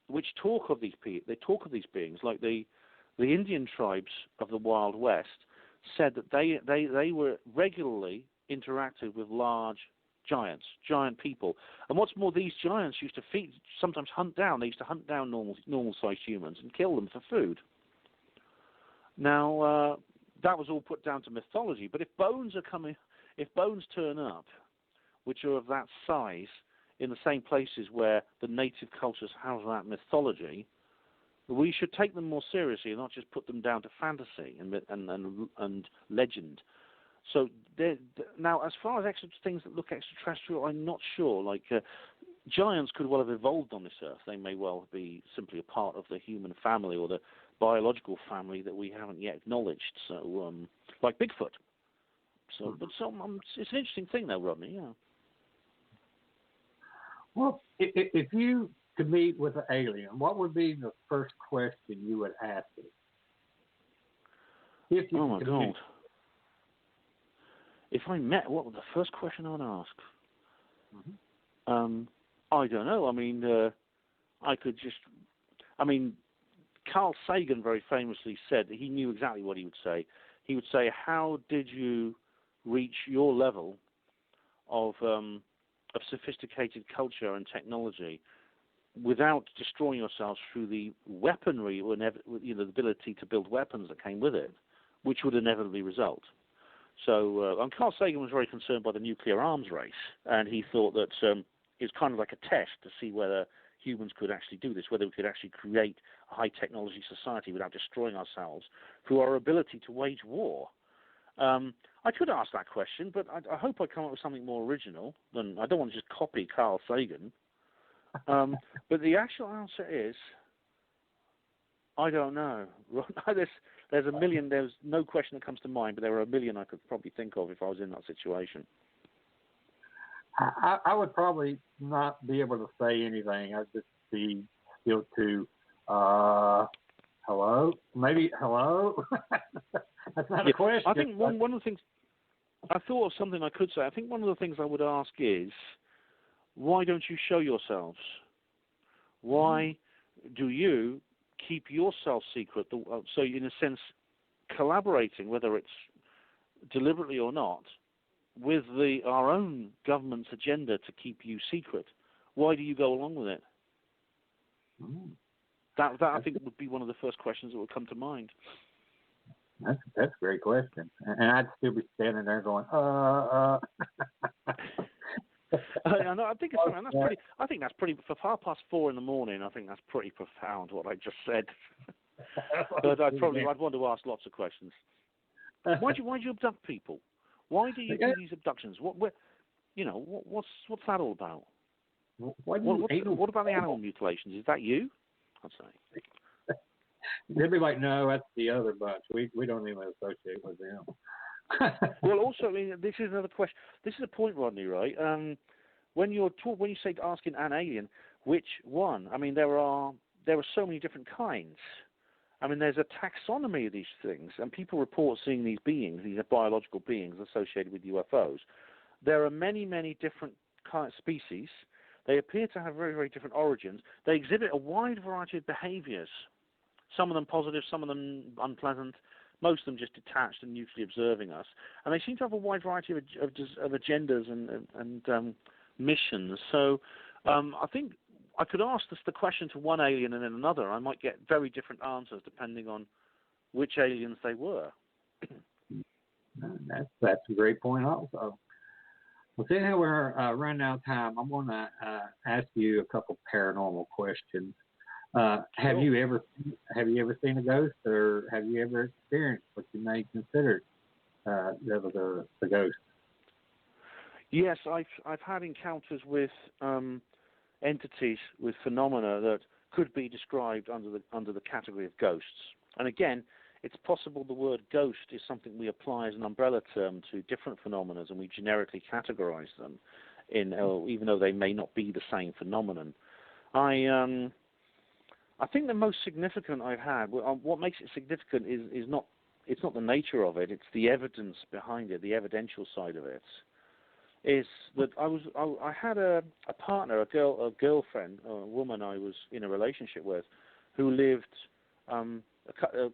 which talk of these beings. Like the Indian tribes of the Wild West said that they were regularly interacted with large giant people. And what's more, these giants used to sometimes hunt down normal-sized humans and kill them for food. Now, that was all put down to mythology, but if bones turn up, which are of that size, in the same places where the native cultures have that mythology, we should take them more seriously and not just put them down to fantasy and legend. So now, as far as things that look extraterrestrial, I'm not sure. Like giants could well have evolved on this Earth. They may well be simply a part of the human family or the biological family that we haven't yet acknowledged. So, like Bigfoot. So, but it's an interesting thing, though, Rodney. Yeah. Well, if you could meet with an alien, what would be the first question you would ask it? Oh my God! If I met, what would the first question I would ask? Mm-hmm. I don't know. I mean, Carl Sagan very famously said that he knew exactly what he would say. He would say, "How did you reach your level of sophisticated culture and technology without destroying yourselves through the weaponry or the ability to build weapons that came with it, which would inevitably result?" So, Carl Sagan was very concerned by the nuclear arms race, and he thought that it's kind of like a test to see whether humans could actually do this, whether we could actually create a high-technology society without destroying ourselves through our ability to wage war. I could ask that question, but I hope I come up with something more original. I don't want to just copy Carl Sagan. But the actual answer is, I don't know. There's a million. There's no question that comes to mind, but there are a million I could probably think of if I was in that situation. I would probably not be able to say anything. I'd just be still to, hello? Maybe hello? That's not a question. I think one of the things. I thought of something I could say. I think one of the things I would ask is, why don't you show yourselves? Why do you keep yourself secret? So, in a sense, collaborating, whether it's deliberately or not, with our own government's agenda to keep you secret. Why do you go along with it? That I think would be one of the first questions that would come to mind. That's a great question, and I'd still be standing there going, I know. I think it's something that's pretty. I think that's pretty. For 4:30 in the morning, I think that's pretty profound what I just said. But I'd want to ask lots of questions. Why do you abduct people? Why do you do these abductions? What's that all about? What about the animal mutilations? Is that you? I'd say. They'd be like, no, that's the other bunch. We don't even associate with them. Well, also, I mean, this is another question. This is a point, Rodney, right? When you say asking an alien, which one? I mean, there are so many different kinds. I mean, there's a taxonomy of these things, and people report seeing these beings, these are biological beings associated with UFOs. There are many, many different species. They appear to have very, very different origins. They exhibit a wide variety of behaviors, some of them positive, some of them unpleasant, most of them just detached and neutrally observing us. And they seem to have a wide variety of agendas and missions. So I think I could ask the question to one alien and then another. I might get very different answers depending on which aliens they were. That's a great point also. Well, seeing how we're running out of time, I'm going to ask you a couple paranormal questions. Have you ever seen a ghost, or have you ever experienced what you may consider the ghost? Yes, I've had encounters with entities, with phenomena that could be described under the category of ghosts. And again, it's possible the word ghost is something we apply as an umbrella term to different phenomena, and we generically categorize them even though they may not be the same phenomenon. I think the most significant I've had, what makes it significant is not the nature of it, it's the evidence behind it, the evidential side of it. Is that I had a partner, a girlfriend, a woman I was in a relationship with, who lived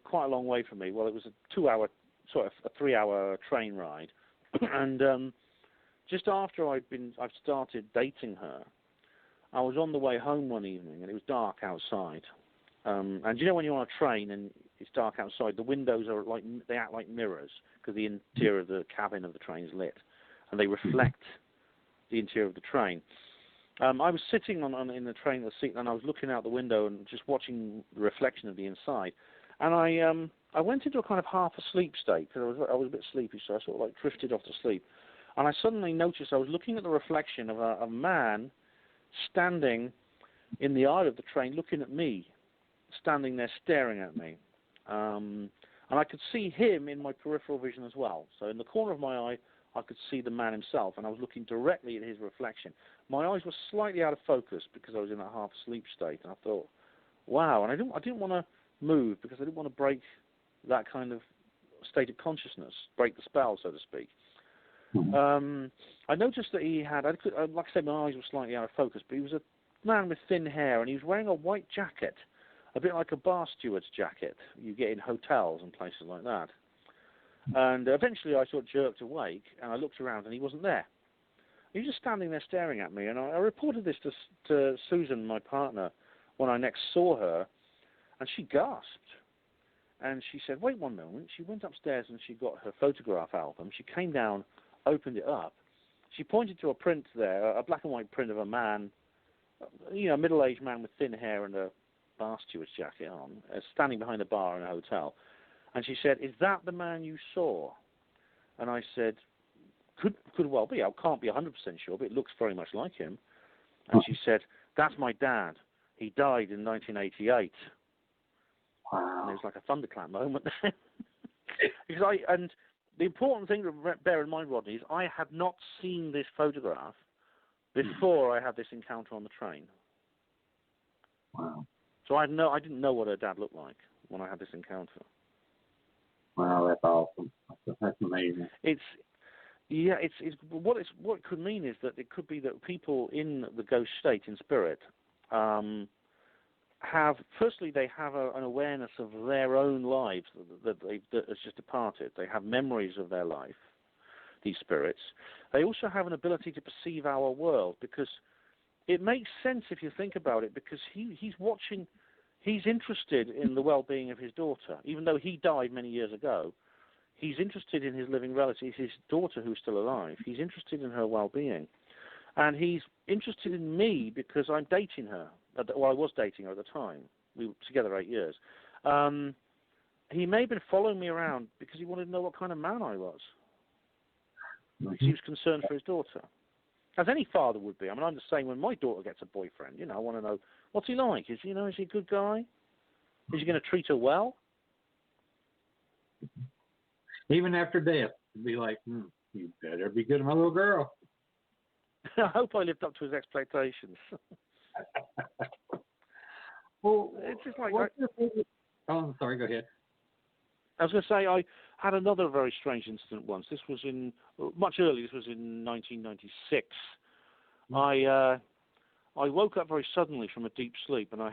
quite a long way from me. Well, it was a 3-hour train ride, and just after I've started dating her, I was on the way home one evening, and it was dark outside. And you know when you're on a train and it's dark outside, the windows they act like mirrors because the interior of the cabin of the train is lit, and they reflect the interior of the train. I was sitting in the train seat, and I was looking out the window and just watching the reflection of the inside. And I went into a kind of half asleep state because I was a bit sleepy, so I sort of like drifted off to sleep. And I suddenly noticed I was looking at the reflection of a man standing in the aisle of the train, looking at me, standing there staring at me. And I could see him in my peripheral vision as well. So in the corner of my eye, I could see the man himself, and I was looking directly at his reflection. My eyes were slightly out of focus because I was in that half asleep state, and I thought, wow. And I didn't want to move because I didn't want to break that kind of state of consciousness, break the spell, so to speak. I noticed that he had, like I said, my eyes were slightly out of focus, but he was a man with thin hair, and he was wearing a white jacket, a bit like a bar steward's jacket you get in hotels and places like that. And eventually I sort of jerked awake, and I looked around, and he wasn't there. He was just standing there staring at me, and I reported this to Susan, my partner, when I next saw her, and she gasped. And she said, wait one moment. She went upstairs, and she got her photograph album. She came down, opened it up. She pointed to a print there, a black and white print of a man, a middle-aged man with thin hair and a bar steward's jacket on, standing behind a bar in a hotel. And she said, is that the man you saw? And I said, could well be. I can't be 100% sure, but it looks very much like him. And she said, that's my dad. He died in 1988. Wow. And it was like a thunderclap moment. And the important thing to bear in mind, Rodney, is I had not seen this photograph before I had this encounter on the train. Wow. So I didn't know what her dad looked like when I had this encounter. Wow, that's awesome. That's amazing. Yeah, what it could mean is that it could be that people in the ghost state, in spirit, have an awareness of their own lives that has just departed. They have memories of their life, these spirits. They also have an ability to perceive our world, because it makes sense if you think about it, because he's interested in the well-being of his daughter. Even though he died many years ago, he's interested in his living relative, his daughter who's still alive. He's interested in her well-being. And he's interested in me because I'm dating her. Well, I was dating her at the time. We were together 8 years. He may have been following me around because he wanted to know what kind of man I was. Because he was concerned for his daughter. As any father would be. I mean, I'm the same when my daughter gets a boyfriend. I want to know, what's he like? Is he a good guy? Is he going to treat her well? Even after death, to be like, you better be good to my little girl. I hope I lived up to his expectations. Well, it's just like... I'm sorry, go ahead. I was going to say, I had another very strange incident once. This was much earlier. This was in 1996. I woke up very suddenly from a deep sleep, and I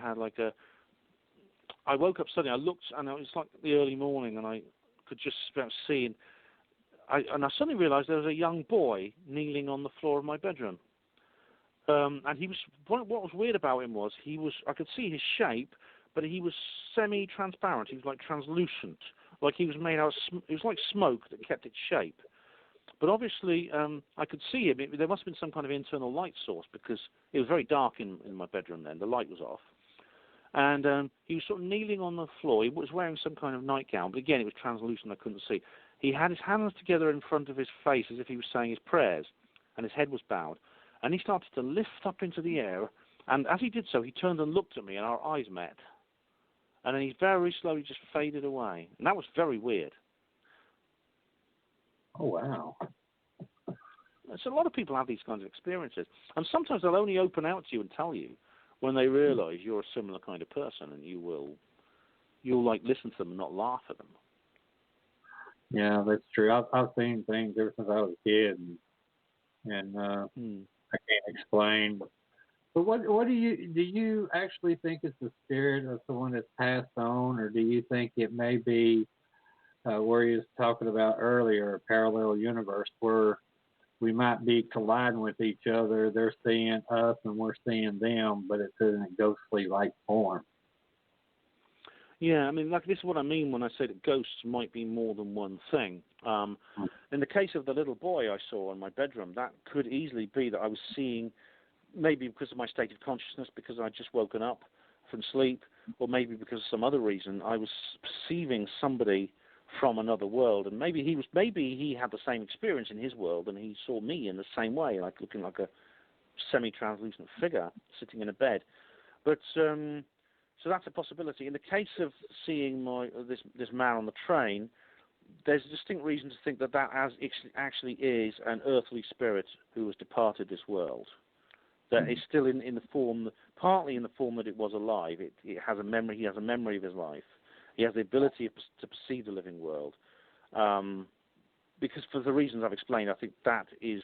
woke up suddenly. I looked, and it was like the early morning, and I could just about see, and I suddenly realised there was a young boy kneeling on the floor of my bedroom. And he was, what was weird about him was, I could see his shape, but he was semi-transparent. He was like translucent, like he was made out of, it was like smoke that kept its shape. But obviously, I could see him. There must have been some kind of internal light source, because it was very dark in my bedroom then. The light was off. And he was sort of kneeling on the floor. He was wearing some kind of nightgown, but again, it was translucent. I couldn't see. He had his hands together in front of his face as if he was saying his prayers, and his head was bowed. And he started to lift up into the air, and as he did so, he turned and looked at me, and our eyes met. And then he very slowly just faded away. And that was very weird. Oh, wow. So a lot of people have these kinds of experiences. And sometimes they'll only open out to you and tell you when they realize you're a similar kind of person, and you'll like listen to them and not laugh at them. Yeah, that's true. I've seen things ever since I was a kid, and I can't explain. But what do you actually think is the spirit of someone that's passed on, or do you think it may be where you was talking about earlier, a parallel universe where we might be colliding with each other? They're seeing us and we're seeing them, but it's in a ghostly-like form. Yeah, I mean, like, this is what I mean when I say that ghosts might be more than one thing. In the case of the little boy I saw in my bedroom, that could easily be that I was seeing, maybe because of my state of consciousness, because I'd just woken up from sleep, or maybe because of some other reason, I was perceiving somebody from another world, and maybe he had the same experience in his world, and he saw me in the same way, like looking like a semi-translucent figure sitting in a bed. But so that's a possibility. In the case of seeing this man on the train, there's a distinct reason to think that actually is an earthly spirit who has departed this world. That is still in the form, partly in the form that it was alive. It has a memory. He has a memory of his life. He has the ability to perceive the living world. Because for the reasons I've explained, I think that is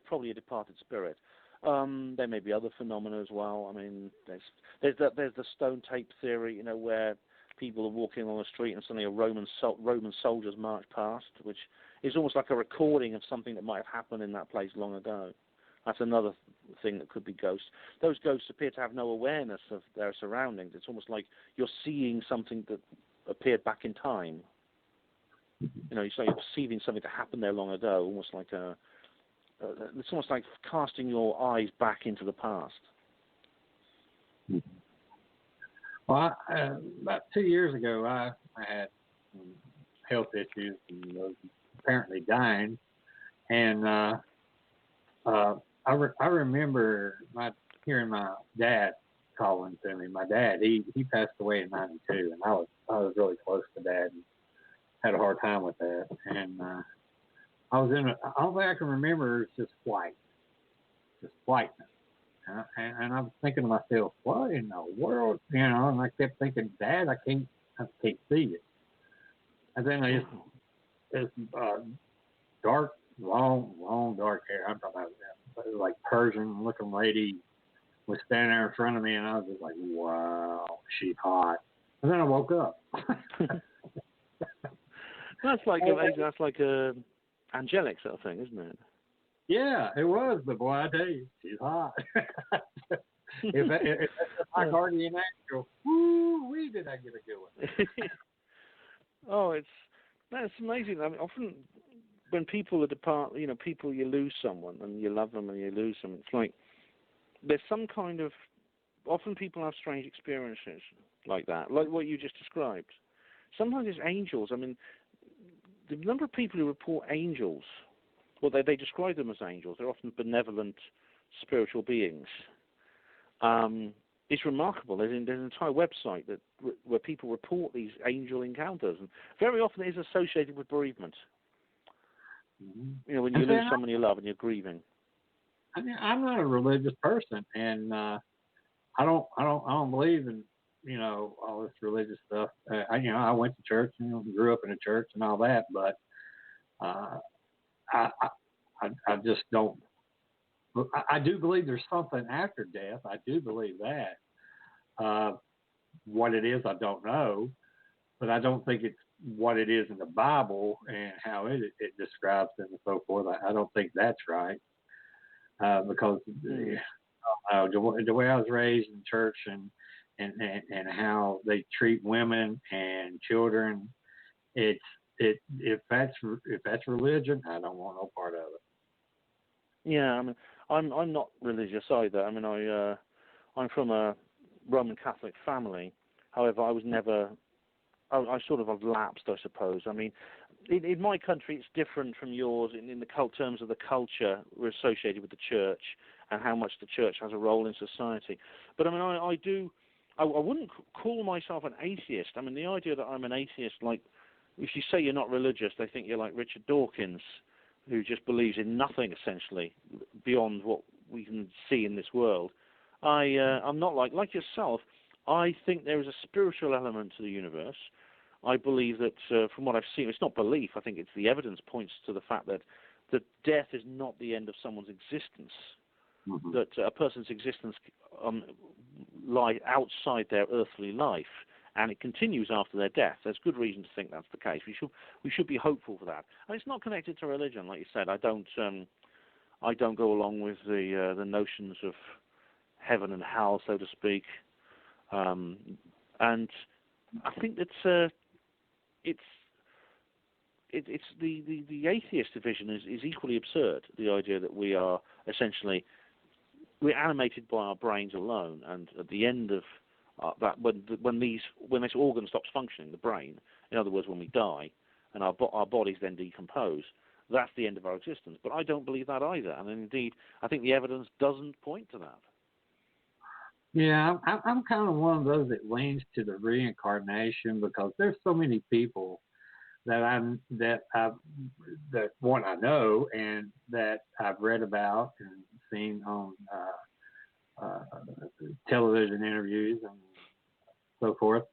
probably a departed spirit. There may be other phenomena as well. I mean, there's the stone tape theory, where people are walking on the street and suddenly a Roman soldiers march past, which is almost like a recording of something that might have happened in that place long ago. That's another thing that could be ghosts. Those ghosts appear to have no awareness of their surroundings. It's almost like you're seeing something that appeared back in time. You're perceiving something that happened there long ago, almost like it's almost like casting your eyes back into the past. Well, about 2 years ago, I had some health issues and was apparently dying, and I remember hearing my dad calling to me. My dad, he passed away in '92, and I was really close to Dad and had a hard time with that. And I was all I can remember is just whiteness. And I was thinking to myself, what in the world? And I kept thinking, Dad, I can't see it. And then dark, long dark hair. I'm talking about like Persian-looking lady was standing there in front of me, and I was just like, wow, she's hot. And then I woke up. That's like a angelic sort of thing, isn't it? Yeah, it was, but boy, I tell you, she's hot. if that's my guardian angel, woo-wee, did I get a good one. Oh, that's amazing. I mean, often when people depart, people, you lose someone and you love them and you lose them, it's like there's some kind of, often people have strange experiences like that, like what you just described. Sometimes it's angels. I mean, the number of people who report angels, well, they describe them as angels. They're often benevolent spiritual beings. It's remarkable. There's an entire website where people report these angel encounters, and very often it is associated with bereavement. Mm-hmm. When you lose someone you love and you're grieving. I mean, I'm not a religious person, and I don't believe in all this religious stuff. I went to church, grew up in a church and all that, but I just don't. I do believe there's something after death. I do believe that. What it is, I don't know, but I don't think it's what it is in the Bible and how it describes it and so forth. I don't think that's right, because the way I was raised in church and how they treat women and children, if that's religion, I don't want no part of it. Yeah, I mean, I'm not religious either. I mean, I'm from a Roman Catholic family. However, I was never. I sort of have lapsed, I suppose. I mean, in my country, it's different from yours in the terms of the culture we're associated with the church and how much the church has a role in society. But I mean, I wouldn't call myself an atheist. I mean, the idea that I'm an atheist, like, if you say you're not religious, they think you're like Richard Dawkins, who just believes in nothing, essentially, beyond what we can see in this world. I'm not like yourself. I think there is a spiritual element to the universe. I believe that, from what I've seen, it's not belief. I think it's the evidence points to the fact that death is not the end of someone's existence. Mm-hmm. That a person's existence lies outside their earthly life, and it continues after their death. There's good reason to think that's the case. We should be hopeful for that. And it's not connected to religion, like you said. I don't go along with the notions of heaven and hell, so to speak. And I think that it's the atheist division is equally absurd. The idea that we are essentially we're animated by our brains alone, and at the end of that, when this organ stops functioning, the brain, in other words, when we die, and our bodies then decompose, that's the end of our existence. But I don't believe that either, and indeed, I think the evidence doesn't point to that. Yeah, I'm kind of one of those that leans to the reincarnation, because there's so many people that one I know and that I've read about and seen on television interviews and so forth.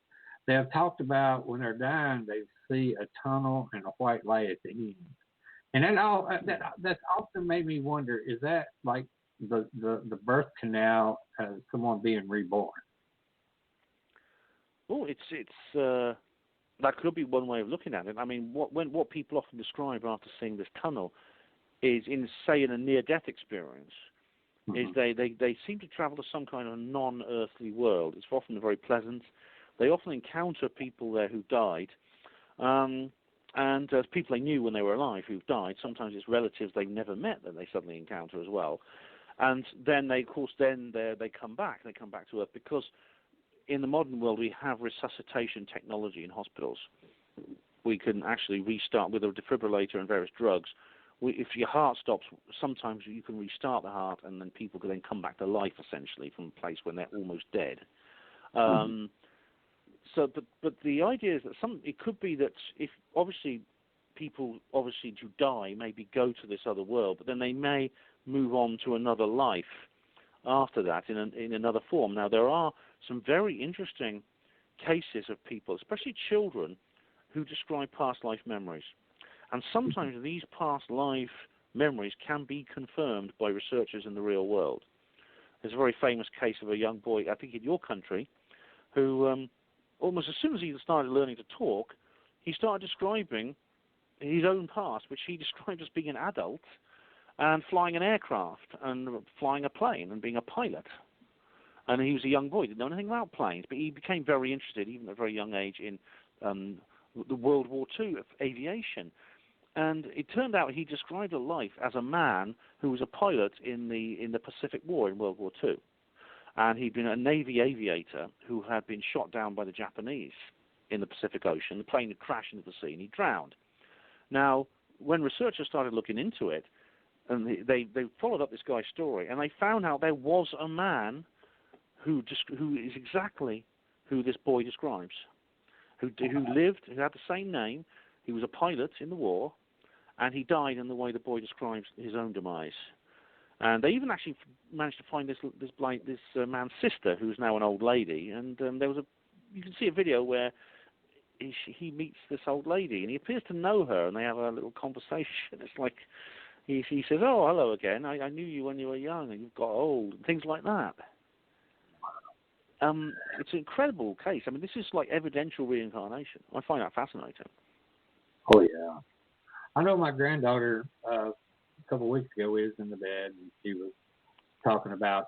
They have talked about when they're dying, they see a tunnel and a white light at the end, and that's often made me wonder: is that like the birth canal as someone being reborn? Oh, it's that could be one way of looking at it. I mean, what people often describe after seeing this tunnel is, in a near-death experience, is they seem to travel to some kind of non-earthly world. It's often very pleasant. They often encounter people there who died, and people they knew when they were alive who've died. Sometimes it's relatives they've never met that they suddenly encounter as well. And then they come back. They come back to Earth because in the modern world we have resuscitation technology in hospitals. We can actually restart with a defibrillator and various drugs. If your heart stops, sometimes you can restart the heart, and then people can then come back to life essentially from a place when they're almost dead. So, but the idea is that it could be that if people who die maybe go to this other world, but then they may move on to another life after that in another form. Now, there are some very interesting cases of people, especially children, who describe past life memories. And sometimes these past life memories can be confirmed by researchers in the real world. There's a very famous case of a young boy, I think in your country, who almost as soon as he started learning to talk, he started describing his own past, which he described as being an adult and flying an aircraft and flying a plane and being a pilot. And he was a young boy, didn't know anything about planes, but he became very interested, even at a very young age, in the World War II of aviation. And it turned out he described a life as a man who was a pilot in the Pacific War in World War II. And he'd been a Navy aviator who had been shot down by the Japanese in the Pacific Ocean. The plane had crashed into the sea and he drowned. Now, when researchers started looking into it, and they followed up this guy's story, and they found out there was a man who is exactly who this boy describes, who lived, who had the same name. He was a pilot in the war, and he died in the way the boy describes his own demise. And they even actually managed to find this man's sister, who's now an old lady. And you can see a video where he meets this old lady, and he appears to know her, and they have a little conversation. It's like he says, "Oh, hello again. I knew you when you were young, and you've got old," and things like that. It's an incredible case. I mean, this is like evidential reincarnation. I find that fascinating. Oh yeah, I know my granddaughter. A couple of weeks ago, we was in the bed, and she was talking about.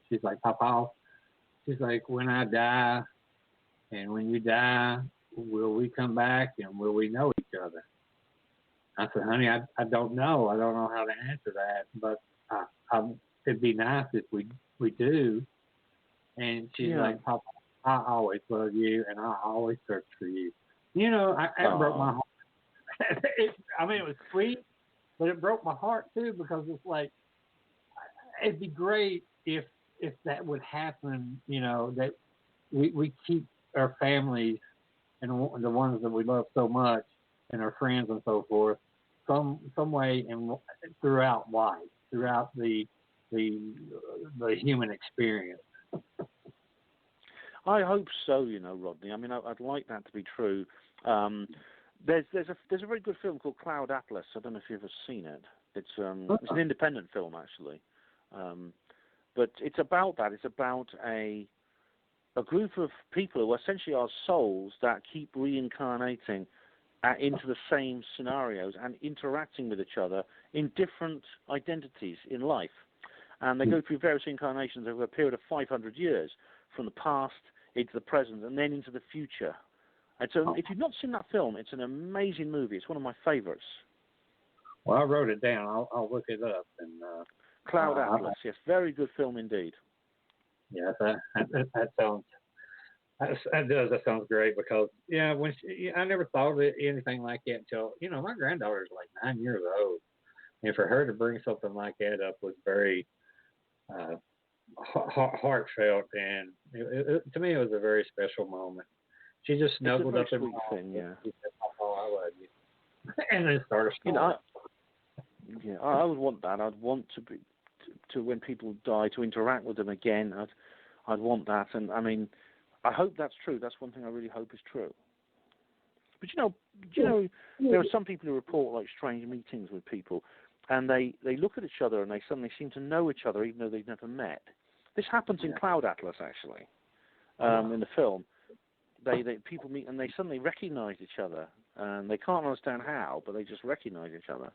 She's like, "Papa," she's like, "When I die, and when you die, will we come back, and will we know each other?" I said, "Honey, I don't know. I don't know how to answer that, but it'd be nice if we do." And she's like, "Papa, I always love you, and I always search for you." You know, it broke my heart. It was sweet, but it broke my heart too, because it's like, it'd be great if that would happen. You know, that we keep our families and the ones that we love so much, and our friends and so forth, some way throughout life, throughout the human experience. I hope so, Rodney. I mean, I'd like that to be true. There's a very good film called Cloud Atlas. I don't know if you've ever seen it. It's an independent film, actually, but it's about that. It's about a group of people who essentially are souls that keep reincarnating into the same scenarios and interacting with each other in different identities in life. And they go through various incarnations over a period of 500 years, from the past into the present and then into the future. And so if you've not seen that film, it's an amazing movie. It's one of my favorites. Well, I wrote it down. I'll look it up. And Cloud Atlas, yes, very good film indeed. Yeah, that sounds... That sounds great, because I never thought of anything like that until my granddaughter's like 9 years old, and for her to bring something like that up was very heartfelt, and to me it was a very special moment. She just snuggled up in my arms. She said, "Oh, I love you," and then started smiling. I would want that. I'd want to when people die, to interact with them again. I'd want that, and I mean, I hope that's true. That's one thing I really hope is true. But there are some people who report like strange meetings with people, and they look at each other and they suddenly seem to know each other even though they've never met. This happens in Cloud Atlas, actually, in the film. People meet and they suddenly recognize each other, and they can't understand how, but they just recognize each other.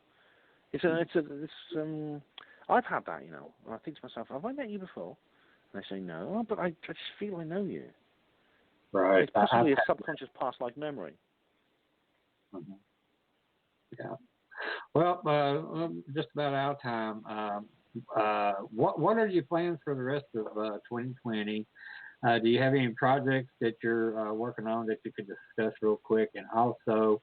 I've had that, I think to myself, have I met you before? And they say no, but I just feel I know you. Right. It's possibly a subconscious past life memory. Mm-hmm. Yeah. Well, just about out of time. What are your plans for the rest of 2020? Do you have any projects that you're working on that you could discuss real quick? And also,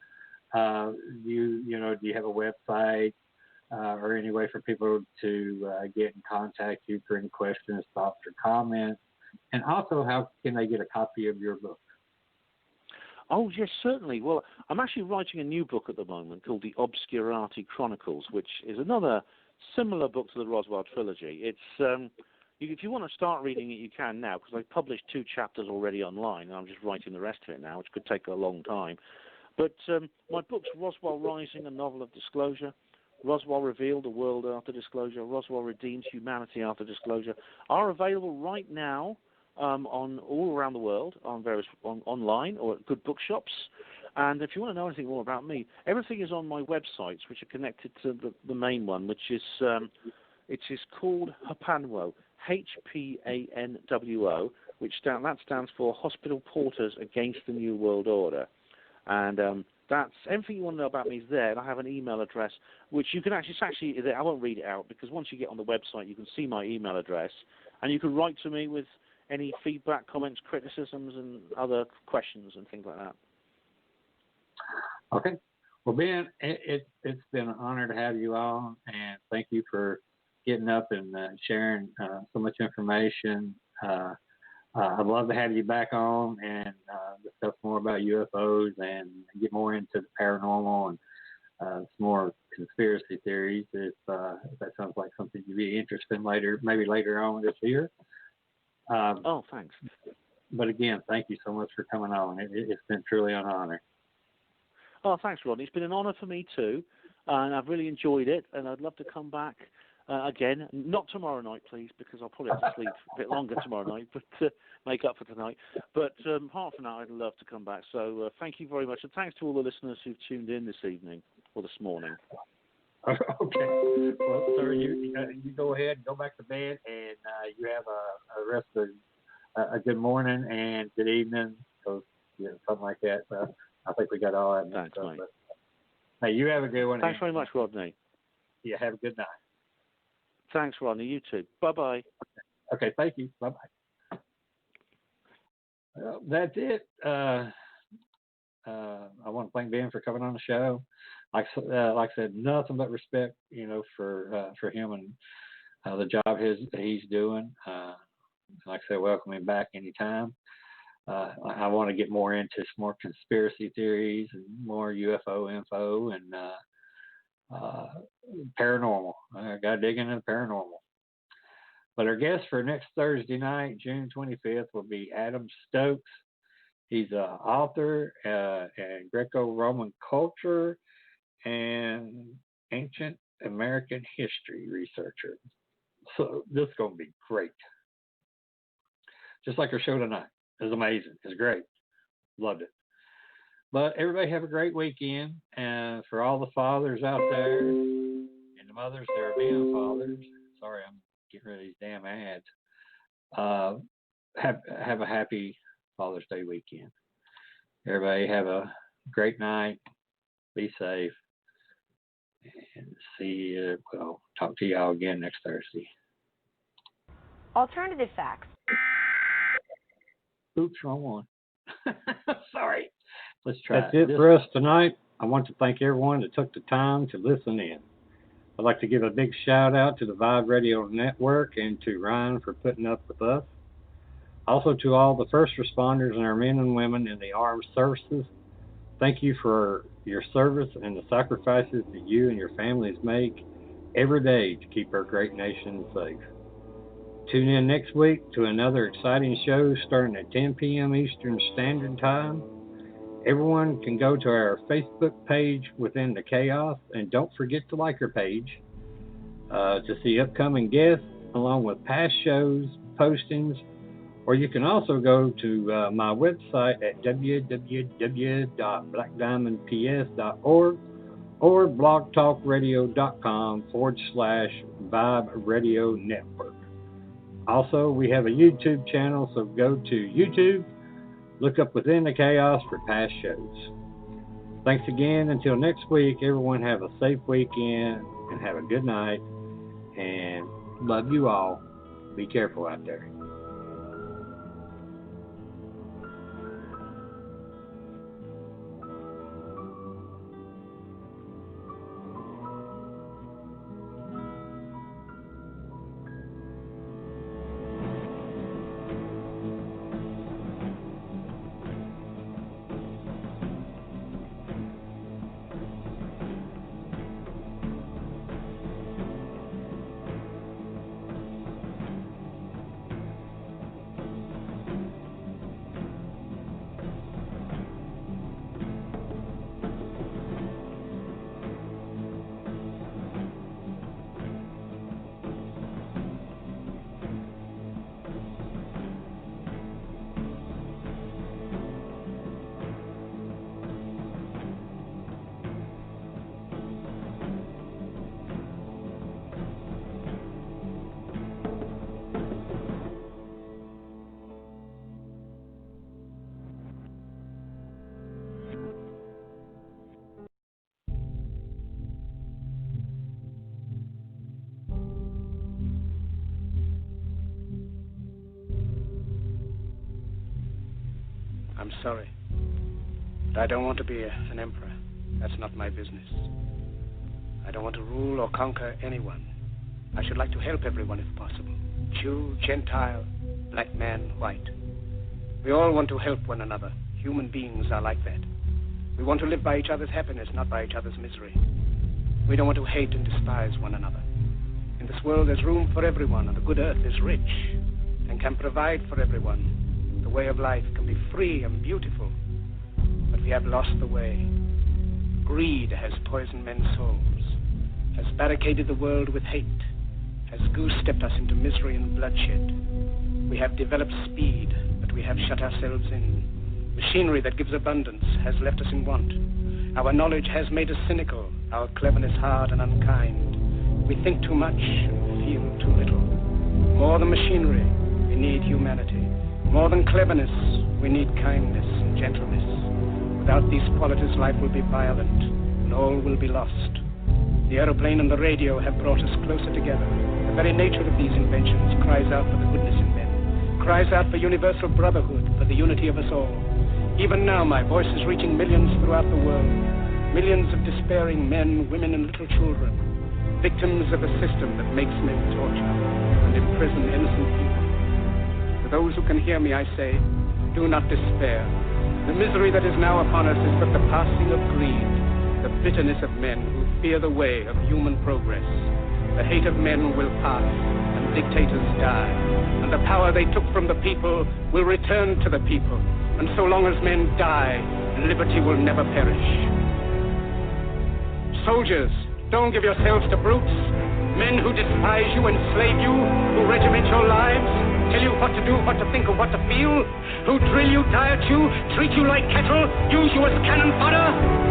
do you have a website or any way for people to get in contact you for any questions, thoughts, or comments? And also, how can they get a copy of your book? Oh, yes, certainly. Well, I'm actually writing a new book at the moment called The Obscurati Chronicles, which is another similar book to the Roswell trilogy. It's if you want to start reading it, you can now, because I've published 2 chapters already online, and I'm just writing the rest of it now, which could take a long time. But my books, Roswell Rising, a novel of disclosure, Roswell Revealed, a world after disclosure, Roswell Redeemed, humanity after disclosure, are available right now on all around the world, on various online or at good bookshops. And if you want to know anything more about me, everything is on my websites, which are connected to the main one, which is it is called HPANWO, HPANWO, which stands for Hospital Porters Against the New World Order. And that's everything you want to know about me is there. And I have an email address, which you can actually, I won't read it out, because once you get on the website, you can see my email address, and you can write to me with any feedback, comments, criticisms, and other questions and things like that. Okay. Well, Ben, it's been an honor to have you on, and thank you for getting up and sharing so much information. I'd love to have you back on and discuss more about UFOs and get more into the paranormal and some more conspiracy theories if that sounds like something you'd be interested in maybe later on this year. Thanks. But again, thank you so much for coming on. It's been truly an honor. Oh, thanks, Rodney. It's been an honor for me too, and I've really enjoyed it, and I'd love to come back again. Not tomorrow night, please, because I'll probably have to sleep a bit longer tomorrow night, but make up for tonight. But half an hour, I'd love to come back. So thank you very much, and thanks to all the listeners who've tuned in this evening or this morning. Okay. Well, sir, you go ahead and go back to bed, and you have a rest of a good morning and good evening, so something like that. I think we got all that. Thanks, mate. Hey, you have a good one. Thanks very much, Rodney. Yeah, have a good night. Thanks, Rodney. You too. Bye-bye. Okay, thank you. Bye-bye. Well, that's it. I want to thank Ben for coming on the show. Like I said, nothing but respect, for him and the job he's doing. Like I said, welcome him back anytime. I want to get more into some more conspiracy theories and more UFO info and paranormal. I got to dig into the paranormal. But our guest for next Thursday night, June 25th, will be Adam Stokes. He's an author and Greco-Roman culture and ancient American history researcher. So this is going to be great. Just like our show tonight. It was amazing. It was great. Loved it. But everybody have a great weekend. And for all the fathers out there and the mothers that are being fathers, sorry, I'm getting rid of these damn ads. Have a happy Father's Day weekend. Everybody have a great night. Be safe. And talk to y'all again next Thursday. Alternative facts. Oops, wrong one. Sorry. Let's try That's it for us tonight. I want to thank everyone that took the time to listen in. I'd like to give a big shout out to the Vibe Radio Network and to Ryan for putting up with us. Also to all the first responders and our men and women in the armed services. Thank you for your service and the sacrifices that you and your families make every day to keep our great nation safe. Tune in next week to another exciting show starting at 10 p.m. Eastern Standard Time. Everyone can go to our Facebook page Within the Chaos, and don't forget to like our page to see upcoming guests along with past shows, postings, or you can also go to my website at www.blackdiamondps.org or blogtalkradio.com/Vibe Radio Network. Also, we have a YouTube channel, so go to YouTube, look up Within the Chaos for past shows. Thanks again. Until next week, everyone have a safe weekend and have a good night. And love you all. Be careful out there. I'm sorry. But I don't want to be an emperor. That's not my business. I don't want to rule or conquer anyone. I should like to help everyone if possible. Jew, Gentile, black man, white. We all want to help one another. Human beings are like that. We want to live by each other's happiness, not by each other's misery. We don't want to hate and despise one another. In this world, there's room for everyone, and the good earth is rich and can provide for everyone. The way of life can be free and beautiful, but we have lost the way. Greed has poisoned men's souls, has barricaded the world with hate, has goose-stepped us into misery and bloodshed. We have developed speed, but we have shut ourselves in. Machinery that gives abundance has left us in want. Our knowledge has made us cynical, our cleverness hard and unkind. We think too much and feel too little. More than machinery, we need humanity. More than cleverness, we need kindness and gentleness. Without these qualities, life will be violent, and all will be lost. The aeroplane and the radio have brought us closer together. The very nature of these inventions cries out for the goodness in men, cries out for universal brotherhood, for the unity of us all. Even now, my voice is reaching millions throughout the world, millions of despairing men, women, and little children, victims of a system that makes men torture and imprison innocent people. To those who can hear me, I say, do not despair. The misery that is now upon us is but the passing of greed, the bitterness of men who fear the way of human progress. The hate of men will pass, and dictators die, and the power they took from the people will return to the people. And so long as men die, liberty will never perish. Soldiers, don't give yourselves to brutes, men who despise you, enslave you, who regiment your lives, tell you what to do, what to think, or what to feel, who drill you, diet you, treat you like cattle, use you as cannon fodder.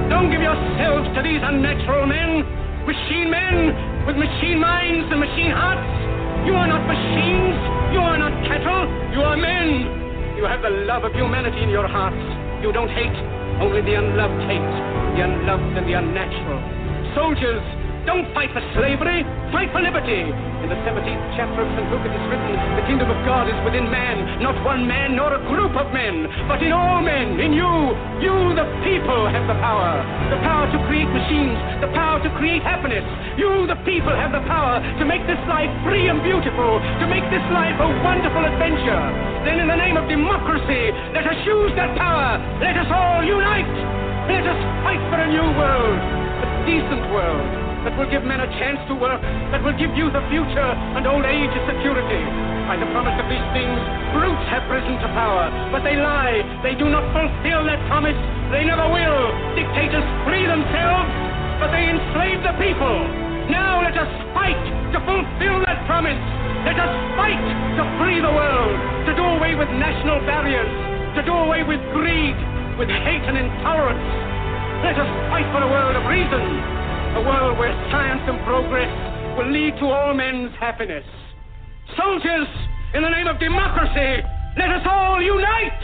Don't give yourselves to these unnatural men, machine men with machine minds and machine hearts. You are not machines, you are not cattle, you are men. You have the love of humanity in your hearts. You don't hate, only the unloved hate, the unloved and the unnatural. Soldiers, don't fight for slavery, fight for liberty. In the 17th chapter of St. Luke it is written, the kingdom of God is within man, not one man nor a group of men, but in all men, in you. You, the people, have the power to create machines, the power to create happiness. You, the people, have the power to make this life free and beautiful, to make this life a wonderful adventure. Then in the name of democracy, let us use that power. Let us all unite. Let us fight for a new world, a decent world, that will give men a chance to work, that will give youth a future and old age a security. By the promise of these things, brutes have risen to power, but they lie. They do not fulfill that promise. They never will. Dictators free themselves, but they enslave the people. Now let us fight to fulfill that promise. Let us fight to free the world, to do away with national barriers, to do away with greed, with hate and intolerance. Let us fight for a world of reason, a world where science and progress will lead to all men's happiness. Soldiers, in the name of democracy, let us all unite!